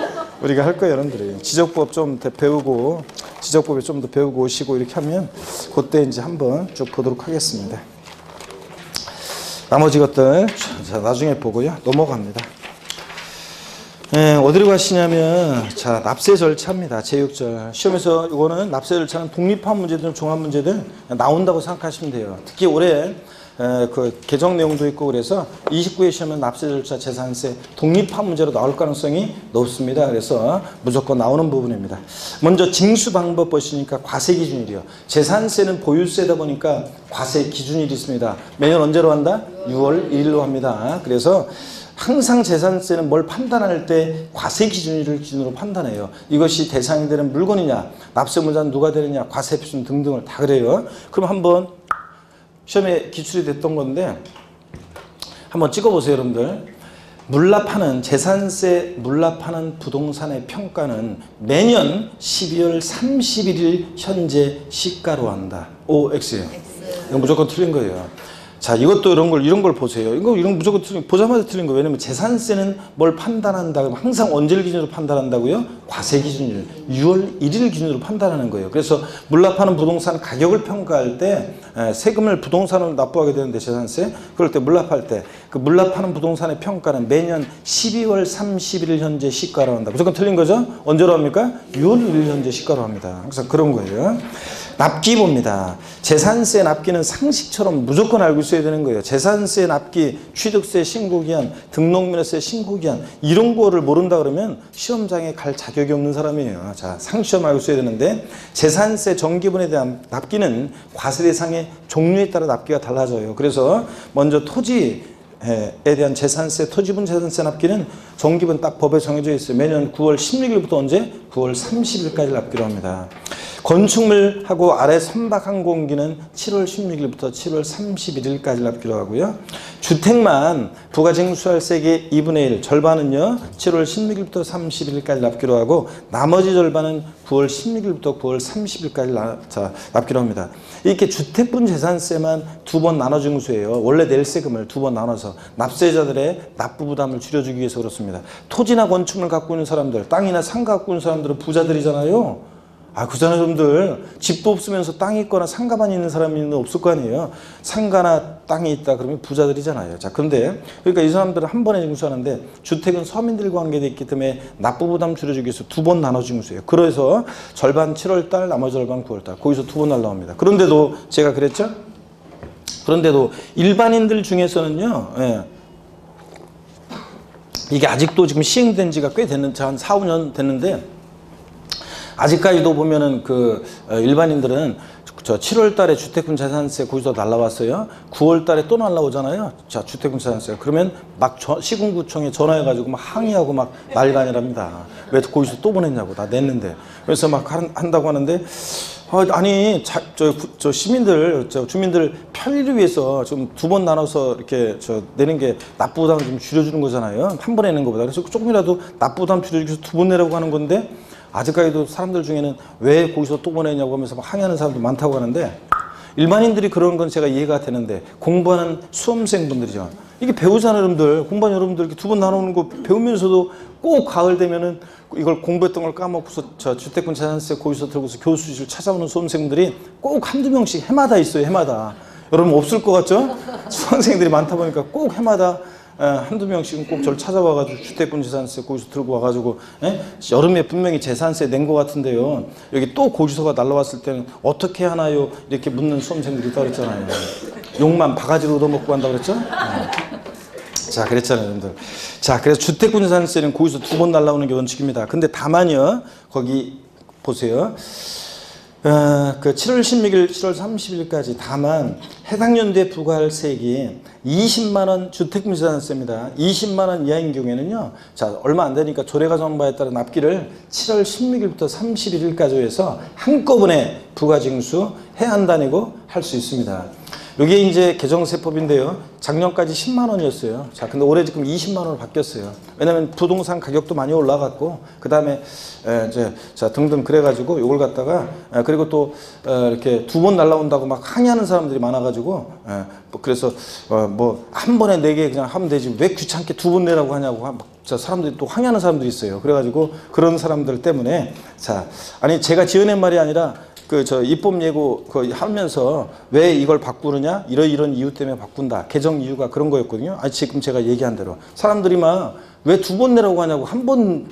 A: 우리가 할 거예요, 여러분들이. 지적법 좀 더 배우고, 지적법에 좀 더 배우고 오시고 이렇게 하면 그때 이제 한번 쭉 보도록 하겠습니다. 나머지 것들 자, 나중에 보고요. 넘어갑니다. 어디로 가시냐면 자, 납세 절차입니다. 제6절. 시험에서 이거는 납세 절차는 독립한 문제든 종합 문제든 나온다고 생각하시면 돼요. 특히 올해 그 개정 내용도 있고 그래서 29회 시험은 납세 절차 재산세 독립한 문제로 나올 가능성이 높습니다. 그래서 무조건 나오는 부분입니다. 먼저 징수 방법 보시니까 과세 기준일이요. 재산세는 보유세다 보니까 과세 기준일이 있습니다. 매년 언제로 한다? 6월 1일로 합니다. 그래서 항상 재산세는 뭘 판단할 때 과세 기준일을 기준으로 판단해요. 이것이 대상이 되는 물건이냐, 납세무자는 누가 되느냐, 과세 표준 등등을 다 그래요. 그럼 한번 시험에 기출이 됐던 건데 한번 찍어보세요, 여러분들. 물납하는 재산세 물납하는 부동산의 평가는 매년 12월 31일 현재 시가로 한다. OX예요. 이건 무조건 틀린 거예요. 자, 이것도 이런 걸 보세요. 이런 무조건 보자마자 틀린 거예요. 왜냐면 재산세는 뭘 판단한다. 그럼 항상 언제를 기준으로 판단한다고요? 과세 기준일 6월 1일 기준으로 판단하는 거예요. 그래서 물납하는 부동산 가격을 평가할 때 세금을 부동산으로 납부하게 되는데 재산세 그럴 때 물납할 때 그 물납하는 부동산의 평가는 매년 12월 31일 현재 시가로 한다. 무조건 틀린 거죠? 언제로 합니까? 6월 1일 현재 시가로 합니다. 항상 그런 거예요. 납기 봅니다. 재산세 납기는 상식처럼 무조건 알고 있어야 되는 거예요. 재산세 납기, 취득세 신고기한, 등록면허세 신고기한 이런 거를 모른다 그러면 시험장에 갈 자격이 없는 사람이에요. 자, 상식처럼 알고 있어야 되는데 재산세 정기분에 대한 납기는 과세 대상의 종류에 따라 납기가 달라져요. 그래서 먼저 토지에 대한 재산세, 토지분 재산세 납기는 정기분 딱 법에 정해져 있어요. 매년 9월 16일부터 언제? 9월 30일까지 납기로 합니다. 건축물하고 아래 선박항공기는 7월 16일부터 7월 31일까지 납기로 하고요. 주택만 부가징수할세계 2분의 1 절반은요 7월 16일부터 31일까지 납기로 하고 나머지 절반은 9월 16일부터 9월 30일까지 납기로 합니다. 이렇게 주택분 재산세만 2번 나눠 징수해요. 원래 낼 세금을 2번 나눠서 납세자들의 납부 부담을 줄여주기 위해서 그렇습니다. 토지나 건축물 갖고 있는 사람들, 땅이나 산 갖고 있는 사람들은 부자들이잖아요. 그잖아요, 여러분들. 집도 없으면서 땅이 있거나 상가만 있는 사람이 없을 거 아니에요. 상가나 땅이 있다 그러면 부자들이잖아요. 자, 그런데 그러니까 이 사람들은 한 번에 징수하는데 주택은 서민들과 관계되어 있기 때문에 납부 부담 줄여주기 위해서 두 번 나눠 징수해요. 그래서 절반 7월 달, 나머지 절반 9월 달. 거기서 두 번 날라옵니다. 그런데도 제가 그랬죠? 그런데도 일반인들 중에서는요. 예. 이게 아직도 지금 시행된 지가 꽤 됐는지 한 4, 5년 됐는데 아직까지도 보면은 일반인들은 저 7월 달에 주택분 재산세 거기서 날라왔어요. 9월 달에 또 날라오잖아요. 자, 주택분 재산세. 그러면 막 시군구청에 전화해가지고 막 항의하고 막 난리가 아니랍니다. 왜 거기서 또 보냈냐고. 나 냈는데. 그래서 막 한다고 하는데 아니, 저 시민들, 주민들 편의를 위해서 좀 두 번 나눠서 이렇게 내는 게 납부 부담을 좀 줄여주는 거잖아요. 한 번에 내는 것보다. 그래서 조금이라도 납부 부담 줄여주기 위해서 두 번 내라고 하는 건데 아직까지도 사람들 중에는 왜 거기서 또 보내냐고 하면서 막 항의하는 사람도 많다고 하는데 일반인들이 그런 건 제가 이해가 되는데 공부하는 수험생분들이죠. 이게 배우잖아요, 여러분들. 공부하는 여러분들 이렇게 두 번 나누는 거 배우면서도 꼭 가을 되면은 이걸 공부했던 걸 까먹고서 저 주택분 재산세 거기서 들고서 교수실 찾아오는 수험생들이 꼭 한두 명씩 해마다 있어요, 해마다. 여러분 없을 것 같죠? 수험생들이 많다 보니까 꼭 해마다 한두 명씩은 꼭 저를 찾아와가지고 주택분 재산세 거기서 들고 와가지고 여름에 분명히 재산세 낸 것 같은데요. 여기 또 고지서가 날라왔을 때는 어떻게 하나요? 이렇게 묻는 수험생들이 있다고 그랬잖아요. 욕만 바가지로 얻어먹고 간다고 그랬죠? 자, 그랬잖아요, 여러분들. 자, 그래서 주택분 재산세는 거기서 두 번 날라오는 게 원칙입니다. 근데 다만요, 거기 보세요. 그 7월 16일, 7월 30일까지 다만 해당 연도에 부과할 세액이 20만 원 주택분 재산세입니다. 20만 원 이하인 경우에는요. 자, 얼마 안 되니까 조례가정바에 따른 납기를 7월 16일부터 31일까지 해서 한꺼번에 부과징수 해야 한다고 할 수 있습니다. 이게 이제 개정세법인데요. 작년까지 10만 원이었어요. 자, 근데 올해 지금 20만 원으로 바뀌었어요. 왜냐면 부동산 가격도 많이 올라갔고, 그 다음에 자 등등 그래가지고 이걸 갖다가 그리고 또 이렇게 두 번 날라온다고 막 항의하는 사람들이 많아가지고 그래서 뭐 한 번에 4개 그냥 하면 되지 왜 귀찮게 두 번 내라고 하냐고 자 사람들이 또 항의하는 사람들이 있어요. 그래가지고 그런 사람들 때문에 자 아니 제가 지어낸 말이 아니라 입법 예고 하면서 왜 이걸 바꾸느냐 이런 이유 때문에 바꾼다 개정 이유가 그런 거였거든요. 아니 지금 제가 얘기한 대로 사람들이 막 왜 두 번 내라고 하냐고 한 번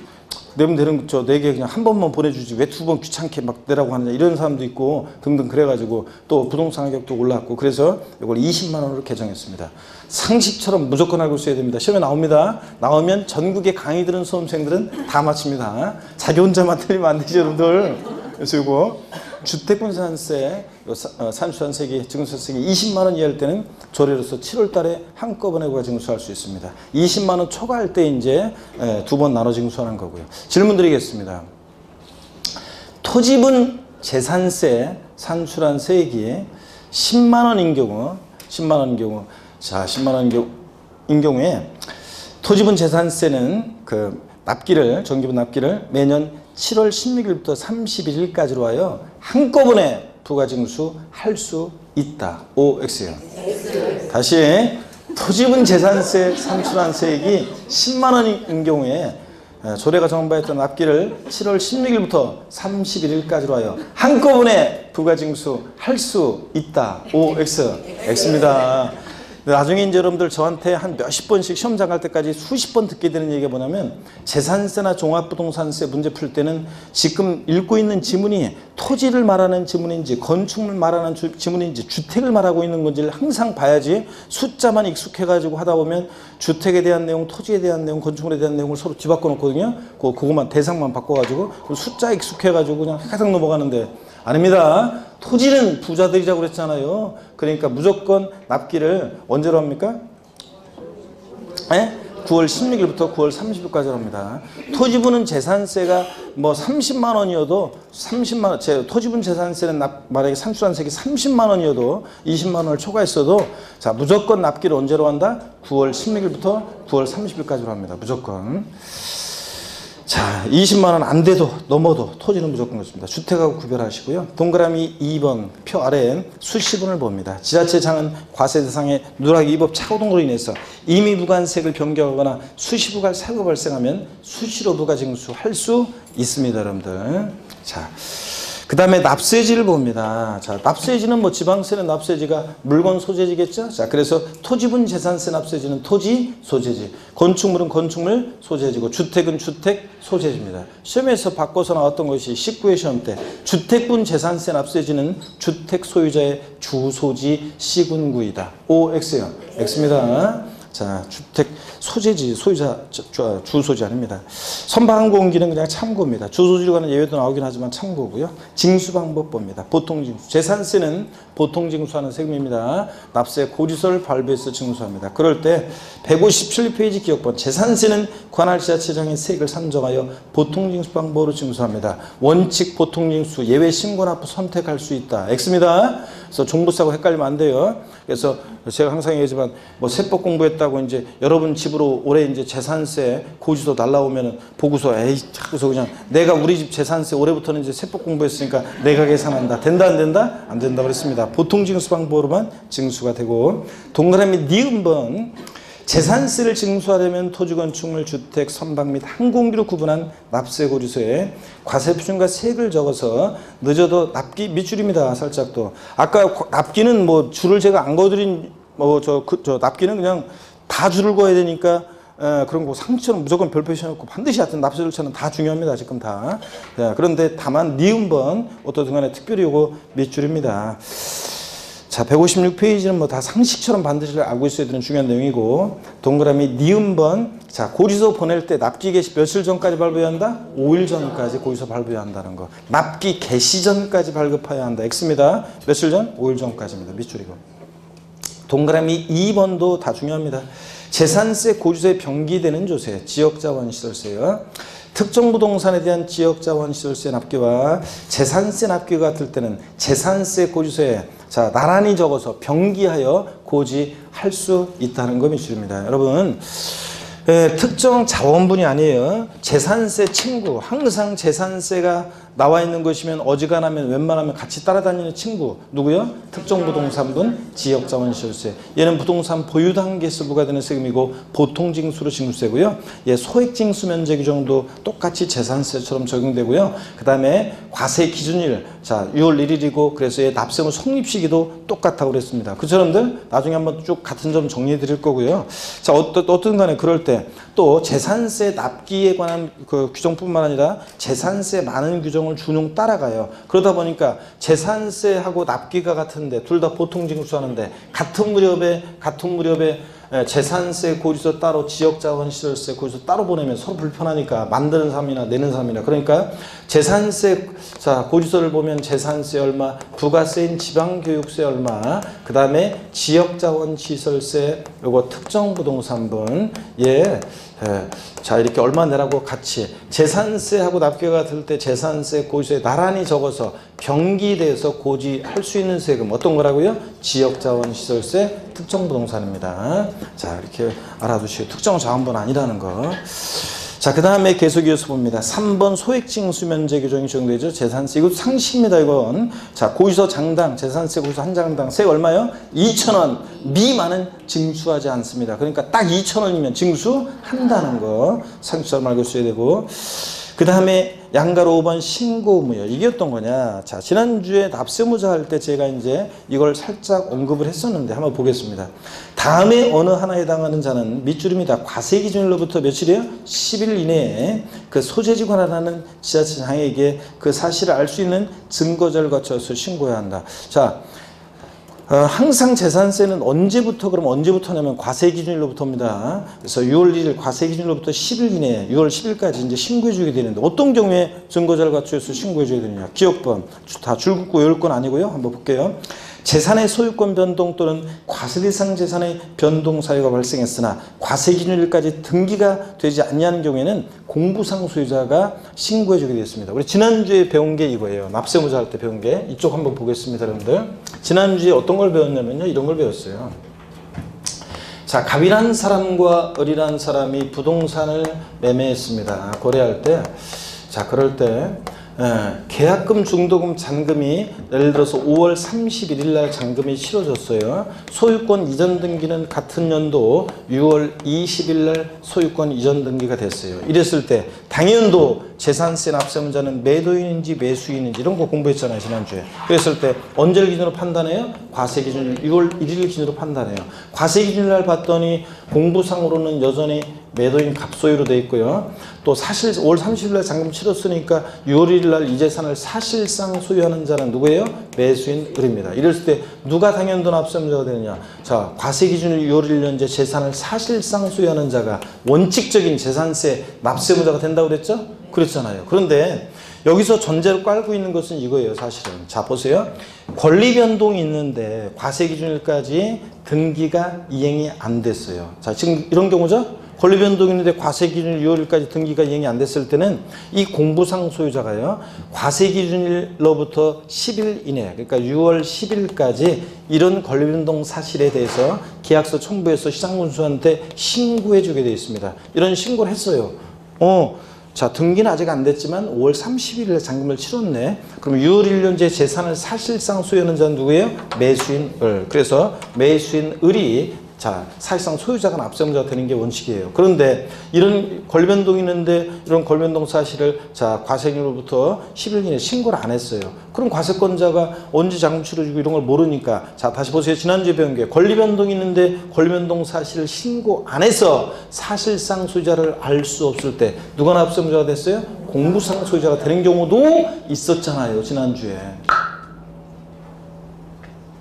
A: 내면 되는 4개 그냥 한 번만 보내주지 왜 두 번 귀찮게 막 내라고 하느냐 이런 사람도 있고 등등 그래가지고 또 부동산 가격도 올랐고 그래서 이걸 20만 원으로 개정했습니다. 상식처럼 무조건 알고 있어야 됩니다. 시험에 나옵니다. 나오면 전국에 강의 들은 수험생들은 다 맞춥니다. 자기 혼자만 틀리면 안 되죠, 여러분들. 그래서 이거 주택분 재산세, 산수산세기, 증서세기 20만 원 이하일 때는 조례로서 7월 달에 한꺼번에 부과징수할 수 있습니다. 20만 원 초과할 때 이제 두 번 나눠 징수하는 거고요. 질문 드리겠습니다. 토지분 재산세, 산출한세액이 10만 원인 경우, 자, 10만 원인 경우에 토지분 재산세는 정기분 납기를 매년 7월 16일부터 31일까지로 하여 한꺼번에 부과징수할 수 있다. OX요. 다시 토지분 재산세 산출한세액이 10만 원인 경우에 조례가 정하였던 납기를 7월 16일부터 31일까지로 하여 한꺼번에 부과징수할 수 있다. OX. X입니다. 나중에 이제 여러분들 저한테 한 몇십 번씩 시험장 갈 때까지 수십 번 듣게 되는 얘기가 뭐냐면 재산세나 종합부동산세 문제 풀 때는 지금 읽고 있는 지문이 토지를 말하는 지문인지 건축물 말하는 지문인지 주택을 말하고 있는 건지를 항상 봐야지 숫자만 익숙해가지고 하다 보면 주택에 대한 내용, 토지에 대한 내용, 건축물에 대한 내용을 서로 뒤바꿔 놓거든요. 그거만 대상만 바꿔가지고 숫자 익숙해가지고 그냥 항상 넘어가는데 아닙니다. 토지는 부자들이라고 그랬잖아요. 그러니까 무조건 납기를 언제로 합니까? 9월 16일부터 9월 30일까지 합니다. 토지분은 재산세가 뭐 30만 원이어도 30만 원, 토지분 재산세는 만약에 산출한세액이 30만 원이어도 20만 원을 초과했어도 자 무조건 납기를 언제로 한다? 9월 16일부터 9월 30일까지로 합니다. 무조건. 자, 20만 원 안 돼도 넘어도 토지는 무조건 그렇습니다. 주택하고 구별하시고요. 동그라미 2번 표 아래엔 수시분을 봅니다. 지자체장은 과세 대상의 누락이 위법 착오 등으로 인해서 임의 부과세액을 변경하거나 수시 부과할 사고가 발생하면 수시로 부과징수할 수 있습니다, 여러분들. 자, 그 다음에 납세지를 봅니다. 자, 납세지는 뭐 지방세는 납세지가 물건 소재지겠죠? 자, 그래서 토지분 재산세 납세지는 토지 소재지, 건축물은 건축물 소재지고, 주택은 주택 소재지입니다. 시험에서 바꿔서 나왔던 것이 19회 시험 때 주택분 재산세 납세지는 주택 소유자의 주소지 시군구이다. O, X요. X입니다. 자, 주택 소재지, 소유자 주소지 아닙니다. 선박항공기는 그냥 참고입니다. 주소지로 가는 예외도 나오긴 하지만 참고고요. 징수 방법 봅니다. 보통징수. 재산세는 보통징수하는 세금입니다. 납세 고지서를 발부해서 징수합니다. 그럴 때 157페이지 기억본, 재산세는 관할 지자체장이 세액을 산정하여 보통징수 방법으로 징수합니다. 원칙 보통징수, 예외 신고납부 선택할 수 있다. X입니다. 그래서 종부세하고 헷갈리면 안 돼요. 그래서 제가 항상 얘기하지만 뭐 세법 공부했다고 이제 여러분 집으로 올해 이제 재산세 고지서 날라오면은 보고서 에이 자꾸서 그냥 내가 우리 집 재산세 올해부터는 이제 세법 공부했으니까 내가 계산한다. 된다 안 된다? 안 된다고 그랬습니다. 보통 징수 방법으로만 징수가 되고, 동그라미 니은번, 재산세를 징수하려면 토지, 건축물, 주택, 선박 및 항공기로 구분한 납세 고지서에 과세표준과 세액을 적어서 늦어도 납기 밑줄입니다. 살짝 또 아까 납기는 뭐 줄을 제가 안 그어드린 저 납기는 그냥 다 줄을 그어야 되니까 그런 거 상처는 무조건 별 표시해놓고 반드시 하여튼 납세 절차는 다 중요합니다. 지금 다. 그런데 다만 니은번 어떻든 간에 특별히 요거 밑줄입니다. 자, 156페이지는 뭐 다 상식처럼 반드시 알고 있어야 되는 중요한 내용이고, 동그라미 니은번, 자, 고지서 보낼 때 납기 개시 며칠 전까지 발부해야 한다? 5일 전까지 고지서 발부해야 한다는 거. 납기 개시 전까지 발급해야 한다. X입니다. 며칠 전? 5일 전까지입니다. 밑줄이고. 동그라미 2번도 다 중요합니다. 재산세 고지서에 병기되는 조세, 지역자원시설세요. 특정 부동산에 대한 지역자원시설세 납기와 재산세 납기가 같을 때는 재산세 고지서에 자 나란히 적어서 병기하여 고지할 수 있다는 거 밑줄입니다. 여러분, 특정 자원분이 아니에요. 재산세 친구, 항상 재산세가 나와 있는 것이면 어지간하면 웬만하면 같이 따라다니는 친구 누구요? 특정 부동산분 지역자원시설세. 얘는 부동산 보유 단계에서 부과되는 세금이고 보통징수로 징수세고요. 얘 소액징수 면제 규정도 똑같이 재산세처럼 적용되고요. 그 다음에 과세 기준일, 자 6월 1일이고 그래서 얘 납세무 성립시기도 똑같다고 그랬습니다. 그처럼들 나중에 한번 쭉 같은 점 정리해 드릴 거고요. 자 어떤 간에 그럴 때 또 재산세 납기에 관한 그 규정뿐만 아니라 재산세 많은 규정을 준용 따라가요. 그러다 보니까 재산세하고 납기가 같은데 둘 다 보통징수하는데 같은 무렵에 재산세 고지서 따로 지역자원시설세 고지서 따로 보내면 서로 불편하니까 만드는 사람이나 내는 사람이나, 그러니까 재산세 자 고지서를 보면 재산세 얼마, 부가세인 지방교육세 얼마, 그 다음에 지역자원시설세 요거 특정 부동산분 자 이렇게 얼마 내라고 같이 재산세하고 납기가 같을 때 재산세 고지서에 나란히 적어서 병기돼서 고지할 수 있는 세금 어떤 거라고요? 지역자원시설세 특정 부동산입니다. 자 이렇게 알아두시고 특정 자원분 아니라는 거. 자, 그 다음에 계속 이어서 봅니다. 3번 소액징수 면제 규정이 적용되죠. 재산세. 이것도 상식입니다, 이건. 자, 고지서 장당, 재산세 고지서 한 장당 세액 얼마요? 2,000원 미만은 징수하지 않습니다. 그러니까 딱 2,000원이면 징수한다는 거. 상식처럼 알고 있어야 되고. 그 다음에 양가로 5번 신고무효. 이게 어떤 거냐. 자, 지난주에 납세무자 할 때 제가 이제 이걸 살짝 언급을 했었는데 한번 보겠습니다. 다음에 어느 하나에 해당하는 자는 밑줄입니다. 과세 기준일로부터 며칠이에요? 10일 이내에 그 소재지 관할하는 지자체장에게 그 사실을 알 수 있는 증거자를 갖춰서 신고해야 한다. 자, 항상 재산세는 언제부터냐면 과세 기준일로부터입니다. 그래서 6월 1일 과세 기준일로부터 10일 이내에 6월 10일까지 이제 신고해 주게 되는데 어떤 경우에 증거자를 갖춰서 신고해 줘야 되느냐. 기억번 다 줄긋고 외울 건 아니고요. 한번 볼게요. 재산의 소유권 변동 또는 과세 대상 재산의 변동 사유가 발생했으나 과세 기준일까지 등기가 되지 않냐는 경우에는 공부상 소유자가 신고해 주게 되었습니다. 우리 지난주에 배운 게 이거예요. 납세무자 할 때 배운 게 이쪽 한번 보겠습니다. 여러분들 지난주에 어떤 걸 배웠냐면요, 이런 걸 배웠어요. 자, 갑이란 사람과 을이란 사람이 부동산을 매매했습니다. 거래할 때, 자 그럴 때 계약금, 중도금, 잔금이 예를 들어서 5월 31일 날 잔금이 치러졌어요. 소유권 이전 등기는 같은 연도 6월 20일 날 소유권 이전 등기가 됐어요. 이랬을 때 당연도 재산세 납세문자는 매도인인지 매수인인지 이런 거 공부했잖아요, 지난주에. 그랬을 때 언제를 기준으로 판단해요? 과세 기준일 6월 1일 기준으로 판단해요. 과세 기준일 날 봤더니 공부상으로는 여전히 매도인 갑소유로 돼 있고요. 또 사실 5월 30일 날 잔금 치렀으니까 6월 1일 날 이 재산을 사실상 소유하는 자는 누구예요? 매수인 을입니다. 이랬을 때 누가 당연도 납세문자가 되느냐? 자, 과세 기준일 6월 1일 현재 재산을 사실상 소유하는 자가 원칙적인 재산세 납세문자가 된다고 그랬죠? 그랬잖아요. 그런데 여기서 전제로 깔고 있는 것은 이거예요, 사실은. 자, 보세요. 권리 변동이 있는데 과세 기준일까지 등기가 이행이 안 됐어요. 자, 지금 이런 경우죠? 권리 변동이 있는데 과세 기준일 6월일까지 등기가 이행이 안 됐을 때는 이 공부상 소유자가요, 과세 기준일로부터 10일 이내, 그러니까 6월 10일까지 이런 권리 변동 사실에 대해서 계약서 첨부해서 시장군수한테 신고해 주게 되어 있습니다. 이런 신고를 했어요. 자, 등기는 아직 안 됐지만 5월 30일에 잔금을 치렀네. 그럼 6월 1년제 재산을 사실상 소유하는 자는 누구예요? 매수인 을. 그래서 매수인 을이 자, 사실상 소유자가 납세문자가 되는 게 원칙이에요. 그런데 이런 권리변동이 있는데 이런 권리변동 사실을 자, 과세기로부터 10일 이내 신고를 안 했어요. 그럼 과세권자가 언제 잔금 치러주고 이런 걸 모르니까 자, 다시 보세요. 지난주에 배운 게 권리변동이 있는데 권리변동 사실을 신고 안 해서 사실상 소유자를 알 수 없을 때 누가 납세문자가 됐어요? 공부상 소유자가 되는 경우도 있었잖아요, 지난주에.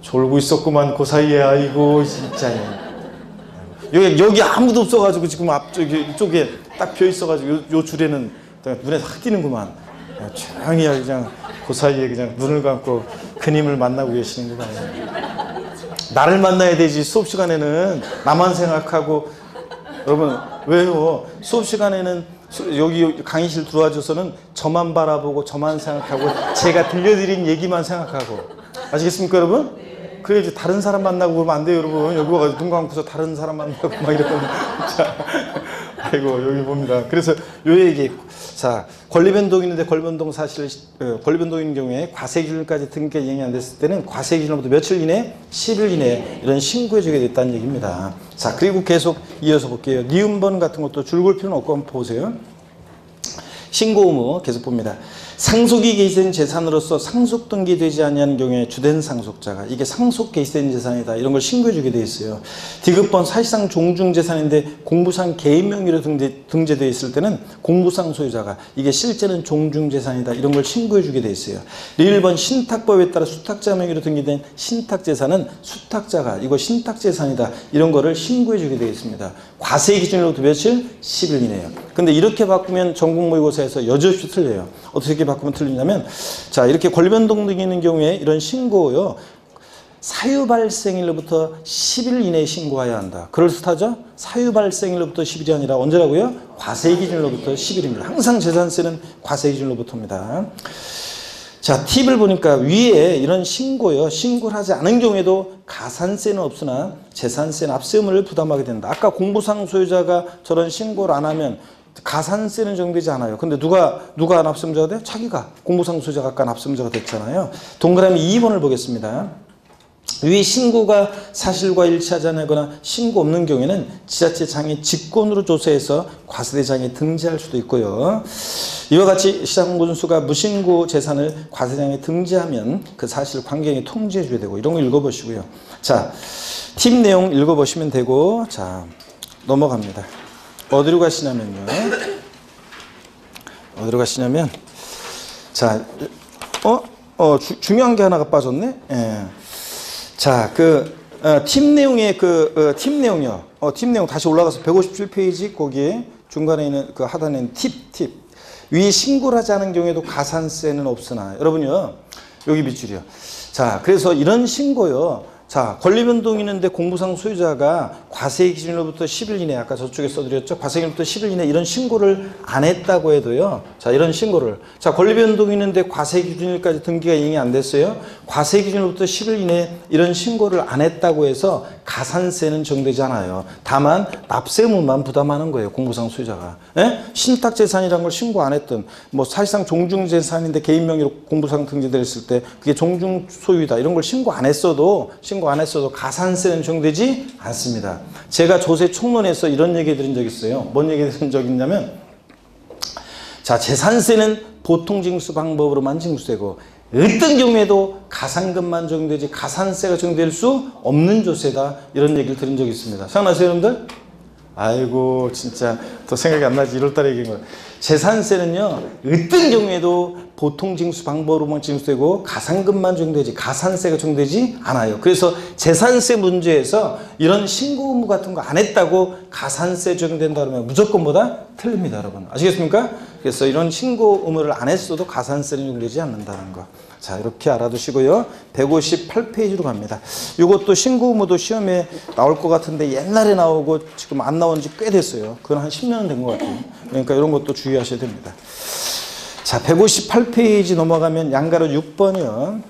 A: 졸고 있었구만, 그 사이에. 아이고, 진짜. 여기 아무도 없어가지고 지금 앞쪽에 이쪽에 딱 비어 있어가지고 요 줄에는 눈에 확 띄는구만. 조용히 그냥 그 사이에 그냥 눈을 감고 그님을 만나고 계시는 거 봐요. 나를 만나야 되지. 수업 시간에는 나만 생각하고. 여러분 왜요? 수업 시간에는 여기 강의실 들어와줘서는 저만 바라보고 저만 생각하고 제가 들려드린 얘기만 생각하고. 아시겠습니까, 여러분? 그래야지 다른 사람 만나고 그러면 안 돼요, 여러분. 여기 와가지고 눈 감고서 다른 사람 만나고 막 이러면. 자, 아이고, 여기 봅니다. 그래서 요 얘기. 자, 권리변동이 있는데 권리변동 사실, 권리변동이 있는 경우에 과세 기준까지 등기가 이행이 안 됐을 때는 과세 기준으로부터 며칠 이내? 10일 이내 이런 신고해주게 됐다는 얘기입니다. 자, 그리고 계속 이어서 볼게요. 니은번 같은 것도 줄볼 필요는 없고 한번 보세요. 신고 의무 계속 봅니다. 상속이 개시된 재산으로서 상속 등기되지 아니하는 경우에 주된 상속자가 이게 상속 개시된 재산이다 이런 걸 신고해 주게 되어 있어요. 디귿번 사실상 종중 재산인데 공부상 개인 명의로 등재되어 있을 때는 공부상 소유자가 이게 실제는 종중 재산이다 이런 걸 신고해 주게 되어 있어요. 리을번 신탁법에 따라 수탁자 명의로 등기된 신탁 재산은 수탁자가 이거 신탁 재산이다 이런 거를 신고해 주게 되어 있습니다. 과세 기준으로부터 며칠? 10일 이내요. 근데 이렇게 바꾸면 전국모의고사에서 여지없이 틀려요. 어떻게 바꾸면 틀리냐면 자, 이렇게 권리변동 등이 있는 경우에 이런 신고요. 사유 발생일로부터 10일 이내에 신고해야 한다. 그럴듯하죠? 사유 발생일로부터 10일이 아니라 언제라고요? 과세 기준으로부터 10일입니다. 항상 재산세는 과세 기준으로부터입니다. 자, 팁을 보니까 위에 이런 신고요. 신고를 하지 않은 경우에도 가산세는 없으나 재산세 납세 의무를 부담하게 된다. 아까 공부상 소유자가 저런 신고를 안 하면 가산세는 적용되지 않아요. 근데 누가 납세문자가 돼? 자기가 공부상 소유자가 아까 납세문자가 됐잖아요. 동그라미 2번을 보겠습니다. 위 신고가 사실과 일치하지 않거나 신고 없는 경우에는 지자체장이 직권으로 조사해서 과세대장에 등재할 수도 있고요. 이와 같이 시장공고준수가 무신고 재산을 과세대장에 등재하면 그 사실을 관계행위 통지해 줘야 되고 이런 거 읽어보시고요. 자, 팁 내용 읽어보시면 되고 자, 넘어갑니다. 어디로 가시냐면요. 어디로 가시냐면 자, 중요한 게 하나가 빠졌네. 예. 자, 팁 내용의 팁 내용이요. 팁 내용 다시 올라가서 157페이지 거기에 중간에 있는 그 하단에 있는 팁. 위 신고를 하지 않은 경우에도 가산세는 없으나 여러분요. 여기 밑줄이요. 자, 그래서 이런 신고요. 자, 권리변동이 있는데 공부상 소유자가 과세 기준일로부터 10일 이내, 아까 저쪽에 써드렸죠. 과세 기준일로부터 10일 이내 이런 신고를 안 했다고 해도요. 자, 이런 신고를. 자, 권리 변동이 있는데 과세 기준일까지 등기가 이행이 안 됐어요. 과세 기준일로부터 10일 이내 이런 신고를 안 했다고 해서 가산세는 정되지 않아요. 다만 납세 의무만 부담하는 거예요. 공부상 소유자가. 예? 신탁재산이라는 걸 신고 안 했던, 뭐 사실상 종중재산인데 개인 명의로 공부상 등재됐을 때 그게 종중 소유다. 이런 걸 신고 안 했어도 가산세는 정되지 않습니다. 제가 조세 총론에서 이런 얘기 드린 적 있어요. 뭔 얘기 드린 적 있냐면, 자, 재산세는 보통 징수 방법으로만 징수되고 어떤 경우에도 가산금만 적용되지 가산세가 적용될 수 없는 조세다. 이런 얘기를 드린 적이 있습니다. 생각나세요, 여러분들? 아이고, 진짜 더 생각이 안 나지. 1월달에 얘기한 거. 재산세는요, 어떤 경우에도 보통 징수 방법으로만 징수되고 가산금만 적용되지 가산세가 적용되지 않아요. 그래서 재산세 문제에서 이런 신고 의무 같은 거 안 했다고 가산세 적용된다 그러면 무조건 뭐다? 틀립니다, 여러분. 아시겠습니까? 그래서 이런 신고 의무를 안 했어도 가산세는 적용되지 않는다는 거. 자, 이렇게 알아두시고요. 158페이지로 갑니다. 이것도 신고 의무도 시험에 나올 것 같은데 옛날에 나오고 지금 안 나온 지 꽤 됐어요. 그건 한 10년은 된 것 같아요. 그러니까 이런 것도 주의하셔야 됩니다. 자, 158페이지 넘어가면 양가로 6번이요.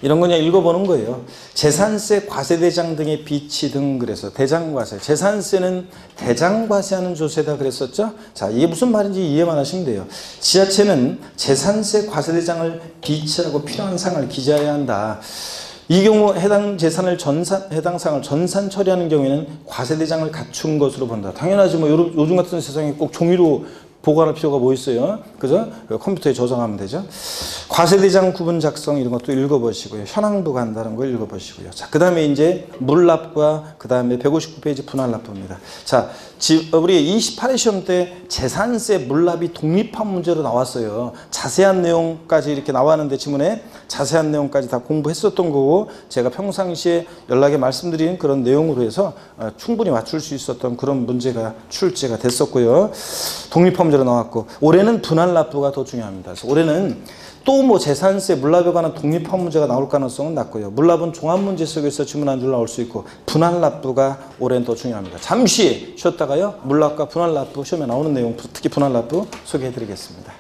A: 이런 거 그냥 읽어보는 거예요. 재산세, 과세대장 등의 비치 등 그래서 대장과세. 재산세는 대장과세하는 조세다 그랬었죠. 자, 이게 무슨 말인지 이해만 하시면 돼요. 지자체는 재산세, 과세대장을 비치하고 필요한 사항을 기재해야 한다. 이 경우 해당 재산을 해당 사항을 전산 처리하는 경우에는 과세대장을 갖춘 것으로 본다. 당연하지 뭐 요즘 같은 세상에 꼭 종이로 보관할 필요가 뭐 있어요? 그죠? 컴퓨터에 저장하면 되죠. 과세대장 구분 작성 이런 것도 읽어보시고요. 현황부 간다는 거 읽어보시고요. 자, 그 다음에 이제 물납과 그 다음에 159페이지 분할납부입니다. 자, 우리 28회 시험 때 재산세 물납이 독립한 문제로 나왔어요. 자세한 내용까지 이렇게 나왔는데 지문에 자세한 내용까지 다 공부했었던 거고 제가 평상시에 연락에 말씀드린 그런 내용으로 해서 충분히 맞출 수 있었던 그런 문제가 출제가 됐었고요. 독립한 문제로 나왔고 올해는 분할납부가 더 중요합니다. 그래서 올해는 또 뭐 재산세 물납에 관한 독립한 문제가 나올 가능성은 낮고요. 물납은 종합문제 속에서 지문 한 줄 나올 수 있고 분할납부가 올해는 더 중요합니다. 잠시 쉬었다가요. 물납과 분할납부 시험에 나오는 내용 특히 분할납부 소개해드리겠습니다.